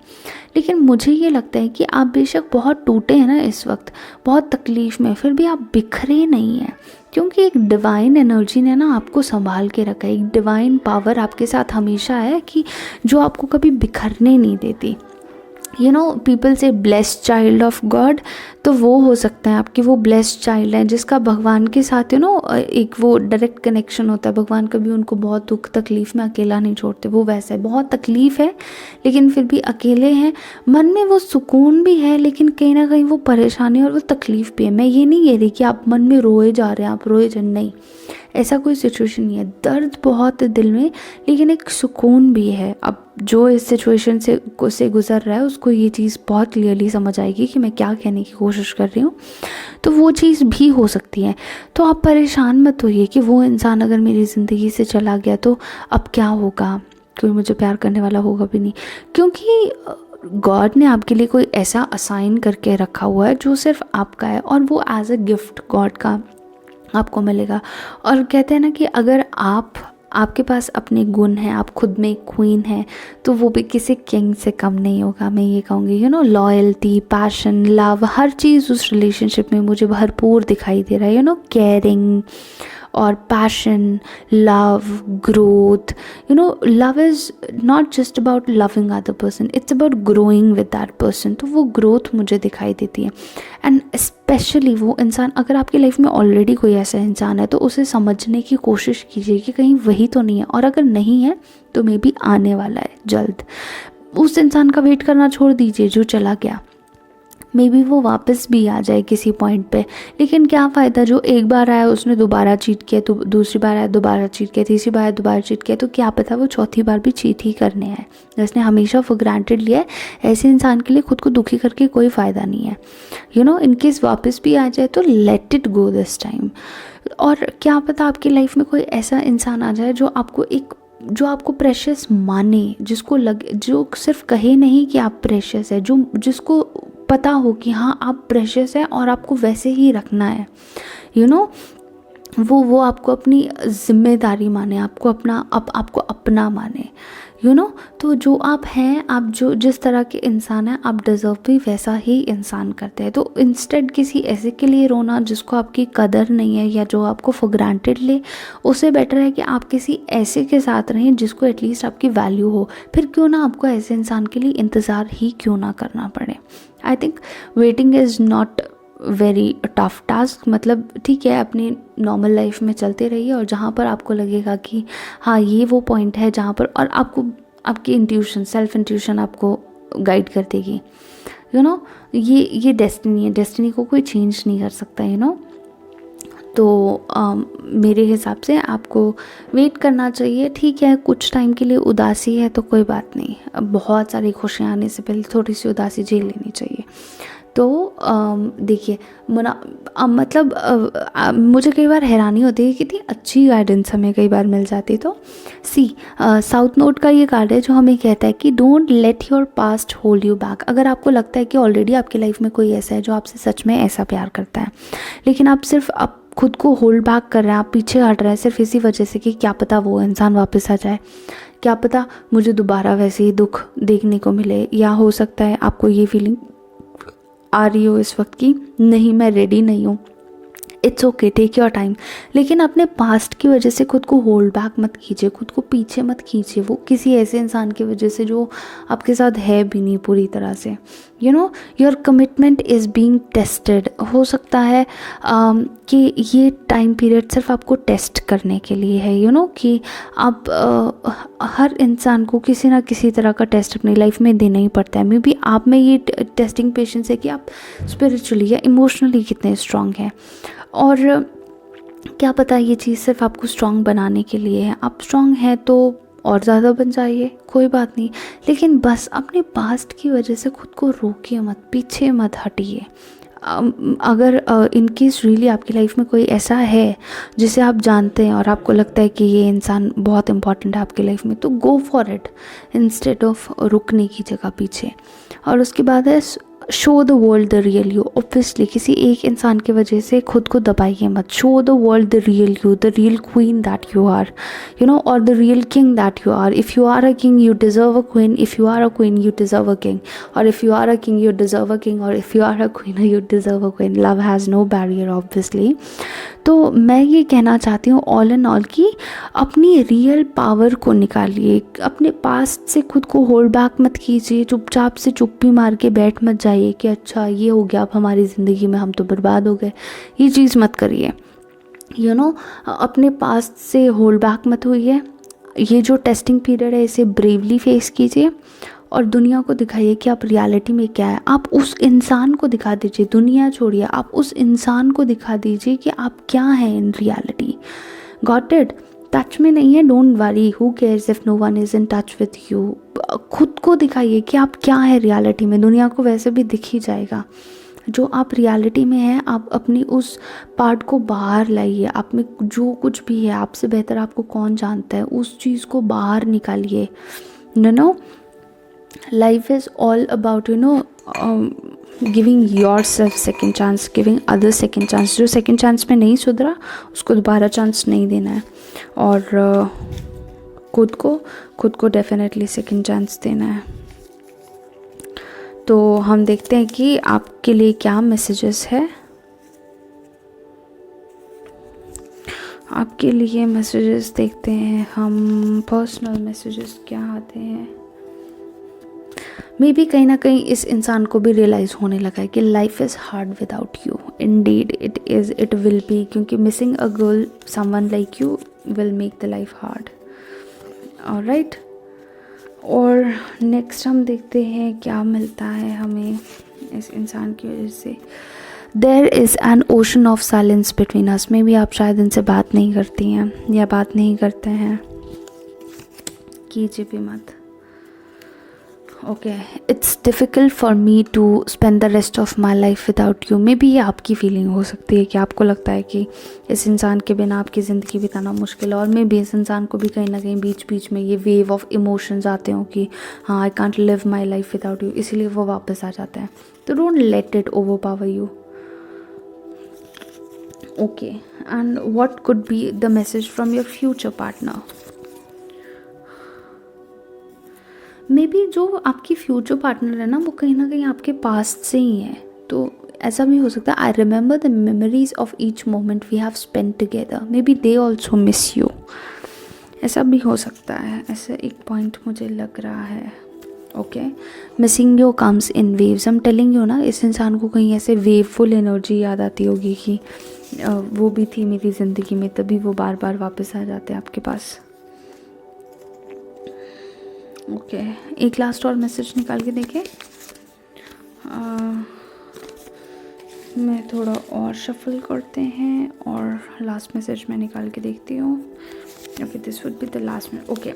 लेकिन मुझे ये लगता है कि आप बेशक बहुत टूटे हैं ना इस वक्त, बहुत तकलीफ़ में, फिर भी आप बिखरे नहीं हैं, क्योंकि एक डिवाइन एनर्जी ने ना आपको संभाल के रखा है। एक डिवाइन पावर आपके साथ हमेशा है कि जो आपको कभी बिखरने नहीं देती। यू नो, पीपल से ब्लेस्ड चाइल्ड ऑफ गॉड, तो वो हो सकता है आपकी वो ब्लेस्ड चाइल्ड है जिसका भगवान के साथ यू नो एक वो डायरेक्ट कनेक्शन होता है। भगवान कभी उनको बहुत दुख तकलीफ़ में अकेला नहीं छोड़ते, वो वैसे बहुत तकलीफ़ है लेकिन फिर भी अकेले हैं, मन में वो सुकून भी है लेकिन कहीं ना कहीं वो परेशानी और वो तकलीफ़ भी है। मैं ये नहीं कह रही कि आप मन में रोए जा रहे हैं, आप रोए जा, नहीं, ऐसा कोई सिचुएशन नहीं है। दर्द बहुत है दिल में, लेकिन एक सुकून भी है। अब जो इस सिचुएशन से गुज़र रहा है उसको ये चीज़ बहुत क्लियरली समझ आएगी कि मैं क्या कहने की कोशिश कर रही हूँ, तो वो चीज़ भी हो सकती है। तो आप परेशान मत होइए कि वो इंसान अगर मेरी ज़िंदगी से चला गया तो अब क्या होगा, कोई मुझे प्यार करने वाला होगा भी नहीं, क्योंकि गॉड ने आपके लिए कोई ऐसा असाइन करके रखा हुआ है जो सिर्फ आपका है, और वो एज अ गिफ्ट गॉड का आपको मिलेगा। और कहते हैं ना कि अगर आपके पास अपने गुण हैं, आप खुद में क्वीन हैं, तो वो भी किसी किंग से कम नहीं होगा। मैं ये कहूँगी, you know, loyalty, passion, love, हर चीज़ उस रिलेशनशिप में मुझे भरपूर दिखाई दे रहा है। यू नो, केयरिंग और passion, love, growth. You know, love is not just about loving other person, it's about growing with that person. तो वो ग्रोथ मुझे दिखाई देती है। एंड स्पेशली वो इंसान, अगर आपकी लाइफ में ऑलरेडी कोई ऐसा इंसान है तो उसे समझने की कोशिश कीजिए कि कहीं वही तो नहीं है, और अगर नहीं है तो मे बी आने वाला है जल्द। उस इंसान का वेट करना छोड़ दीजिए जो चला गया, मे बी वो वापस भी आ जाए किसी पॉइंट पे, लेकिन क्या फ़ायदा, जो एक बार आया उसने दोबारा चीट किया, तो दूसरी बार आया दोबारा चीट किया, तीसरी बार आया दोबारा चीट किया, तो क्या पता वो चौथी बार भी चीट ही करने आए। जिसने हमेशा फॉर ग्रांटेड लिया है, ऐसे इंसान के लिए खुद को दुखी करके कोई फ़ायदा नहीं है। यू नो, इनकेस वापस भी आ जाए तो let it go this time. और क्या पता आपकी लाइफ में कोई ऐसा इंसान आ जाए जो आपको प्रेशियस माने, जो सिर्फ कहे नहीं कि आप प्रेशियस है, जिसको पता हो कि हाँ आप प्रेशियस है और आपको वैसे ही रखना है। यू नो, वो आपको अपनी जिम्मेदारी माने, आपको अपना माने। यू नो, तो जो आप हैं, आप जिस तरह के इंसान हैं, आप डिज़र्व भी वैसा ही इंसान करते हैं। तो इंस्टेड किसी ऐसे के लिए रोना जिसको आपकी कदर नहीं है या जो आपको फॉर ग्रांटेड ले, उससे बेटर है कि आप किसी ऐसे के साथ रहें जिसको एटलीस्ट आपकी वैल्यू हो। फिर क्यों ना आपको ऐसे इंसान के लिए इंतज़ार ही क्यों ना करना पड़े। I think waiting is not very tough task. मतलब ठीक है, अपनी नॉर्मल लाइफ में चलते रहिए, और जहाँ पर आपको लगेगा कि हाँ ये वो पॉइंट है जहाँ पर, और आपको आपकी इंट्यूशन, सेल्फ इंट्यूशन आपको गाइड कर देगी। यू नो, ये डेस्टिनी है, डेस्टिनी को कोई चेंज नहीं कर सकता। यू नो, तो मेरे हिसाब से आपको वेट करना चाहिए। ठीक है, कुछ टाइम के लिए उदासी है तो कोई बात नहीं, बहुत सारी खुशियाँ आने से पहले थोड़ी सी उदासी झेल लेनी चाहिए। तो देखिए मतलब मुझे कई बार हैरानी होती है कि कितनी अच्छी गाइडेंस हमें कई बार मिल जाती है। तो साउथ नोड का ये कार्ड है जो हमें कहता है कि don't let your past hold you back. अगर आपको लगता है कि ऑलरेडी आपकी लाइफ में कोई ऐसा है जो आपसे सच में ऐसा प्यार करता है, लेकिन आप सिर्फ आप खुद को होल्ड बैक कर रहे हैं, आप पीछे हट रहे हैं सिर्फ इसी वजह से कि क्या पता वो इंसान वापस आ जाए, क्या पता मुझे दोबारा वैसे ही दुख देखने को मिले, या हो सकता है आपको ये फीलिंग आ रही हो इस वक्त की नहीं मैं रेडी नहीं हूँ, it's okay, take your time. लेकिन अपने पास्ट की वजह से खुद को होल्ड बैक मत कीजिए, खुद को पीछे मत कीजिए वो किसी ऐसे इंसान की वजह से जो आपके साथ है भी नहीं पूरी तरह से। You know your commitment is being tested. हो सकता है कि ये टाइम पीरियड सिर्फ आपको टेस्ट करने के लिए है। यू नो कि आप हर इंसान को किसी ना किसी तरह का टेस्ट अपनी लाइफ में देना ही पड़ता है। मे बी आप में ये टेस्टिंग पेशेंस है कि आप स्पिरिचुअली या इमोशनली कितने स्ट्रांग हैं, और क्या पता ये चीज़ सिर्फ आपको स्ट्रांग बनाने के लिए है। आप स्ट्रांग हैं तो और ज़्यादा बन जाइए, कोई बात नहीं, लेकिन बस अपने पास्ट की वजह से खुद को रोकिए मत, पीछे मत हटिए। अगर इन केस रियली आपकी लाइफ में कोई ऐसा है जिसे आप जानते हैं और आपको लगता है कि ये इंसान बहुत इम्पॉर्टेंट है आपकी लाइफ में, तो go for it instead of रुकने की जगह पीछे। और उसके बाद है show the world the real you. Obviously किसी एक इंसान की वजह से खुद को दबाइए मत। Show the world the real you, the real queen that you are, you know, और the real king that you are. If you are a king you deserve a queen, if you are a queen you deserve a king, और if you are a king you deserve a king, और if you are a queen you deserve a queen. Love has no barrier obviously. तो मैं ये कहना चाहती हूँ all in all कि अपनी रियल पावर को निकालिए, अपने पास्ट से खुद को होल्ड बैक मत कीजिए, चुपचाप से चुप्पी मार के बैठ मत जाइए कि अच्छा ये हो गया अब हमारी ज़िंदगी में, हम तो बर्बाद हो गए। ये चीज़ मत करिए। यू नो अपने पास्ट से होल्ड बैक मत होइए। ये जो टेस्टिंग पीरियड है इसे ब्रेवली फेस कीजिए और दुनिया को दिखाइए कि आप रियलिटी में क्या है। आप उस इंसान को दिखा दीजिए, दुनिया छोड़िए, आप उस इंसान को दिखा दीजिए कि आप क्या हैं in reality. Got it? Touch में नहीं है, don't worry, who cares if no one is in touch with you. खुद को दिखाइए कि आप क्या है रियलिटी में, दुनिया को वैसे भी दिख ही जाएगा जो आप रियलिटी में हैं। आप अपनी उस पार्ट को बाहर लाइए, आप में जो कुछ भी है, आपसे बेहतर आपको कौन जानता है, उस चीज़ को बाहर निकालिए। No life is all about giving yourself second chance, giving others second chance। जो second chance में नहीं सुधरा उसको दोबारा चांस नहीं देना है, और खुद को डेफिनेटली सेकंड चांस देना है। तो हम देखते हैं कि आपके लिए क्या मैसेजेस है। आपके लिए मैसेजेस देखते हैं हम, पर्सनल मैसेजेस क्या आते हैं। मे बी कहीं ना कहीं इस इंसान को भी रियलाइज़ होने लगा है कि life is hard without you. Indeed it is, it will be, क्योंकि missing a girl someone like you will make the life hard. Alright, और नेक्स्ट हम देखते हैं क्या मिलता है हमें इस इंसान की वजह से। There is an ocean of silence between us. Maybe आप शायद इनसे बात नहीं करती हैं या बात नहीं करते हैं, कीजिए भी मत। Okay, it's difficult for me to spend the rest of my life without you. Maybe ये आपकी फीलिंग हो सकती है कि आपको लगता है कि इस इंसान के बिना आपकी ज़िंदगी बिताना मुश्किल है, और मे बी इस इंसान को भी कहीं ना कहीं बीच बीच में ये वेव ऑफ इमोशंस आते हो कि हाँ I can't live my life without you, इसलिए वो वापस आ जाता है। तो don't let it over power you. Okay, and what could be the message from your future partner. May be जो आपकी फ्यूचर पार्टनर है ना वो कहीं ना कहीं आपके पास्ट से ही है। तो ऐसा भी हो सकता है, I remember the memories of each moment we have spend together. Maybe they also miss you. ऐसा भी हो सकता है, ऐसा एक पॉइंट मुझे लग रहा है। Okay, missing you comes in waves. हम टेलिंग यू ना, इस इंसान को कहीं ऐसे वेवफुल एनर्जी याद आती होगी कि वो भी थी मेरी ज़िंदगी में, तभी वो बार बार वापस आ जाते हैं आपके पास। ओके, एक लास्ट और मैसेज निकाल के देखें। मैं थोड़ा और शफल करते हैं और लास्ट मैसेज मैं निकाल के देखती हूँ। Okay, this would be the last message. Okay,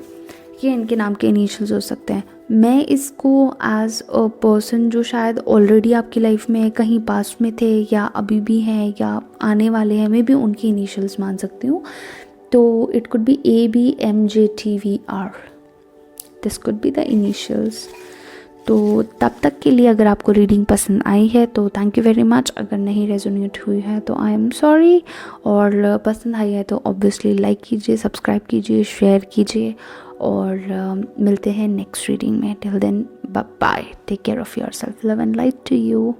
ठीक है, इनके नाम के इनिशियल्स हो सकते हैं। मैं इसको एज अ पर्सन जो शायद ऑलरेडी आपकी लाइफ में कहीं पास्ट में थे या अभी भी हैं या आने वाले हैं, मैं भी उनके इनिशियल्स मान सकती हूँ। तो it could be ABMJTVR, this could be the initials. तो तब तक के लिए अगर आपको रीडिंग पसंद आई है तो थैंक यू वेरी मच। अगर नहीं रेजोनेट हुई है तो आई एम सॉरी, और पसंद आई है तो ऑब्वियसली लाइक कीजिए, सब्सक्राइब कीजिए, शेयर कीजिए, और मिलते हैं नेक्स्ट रीडिंग में। Till then bye bye, take care of yourself, love and light to you.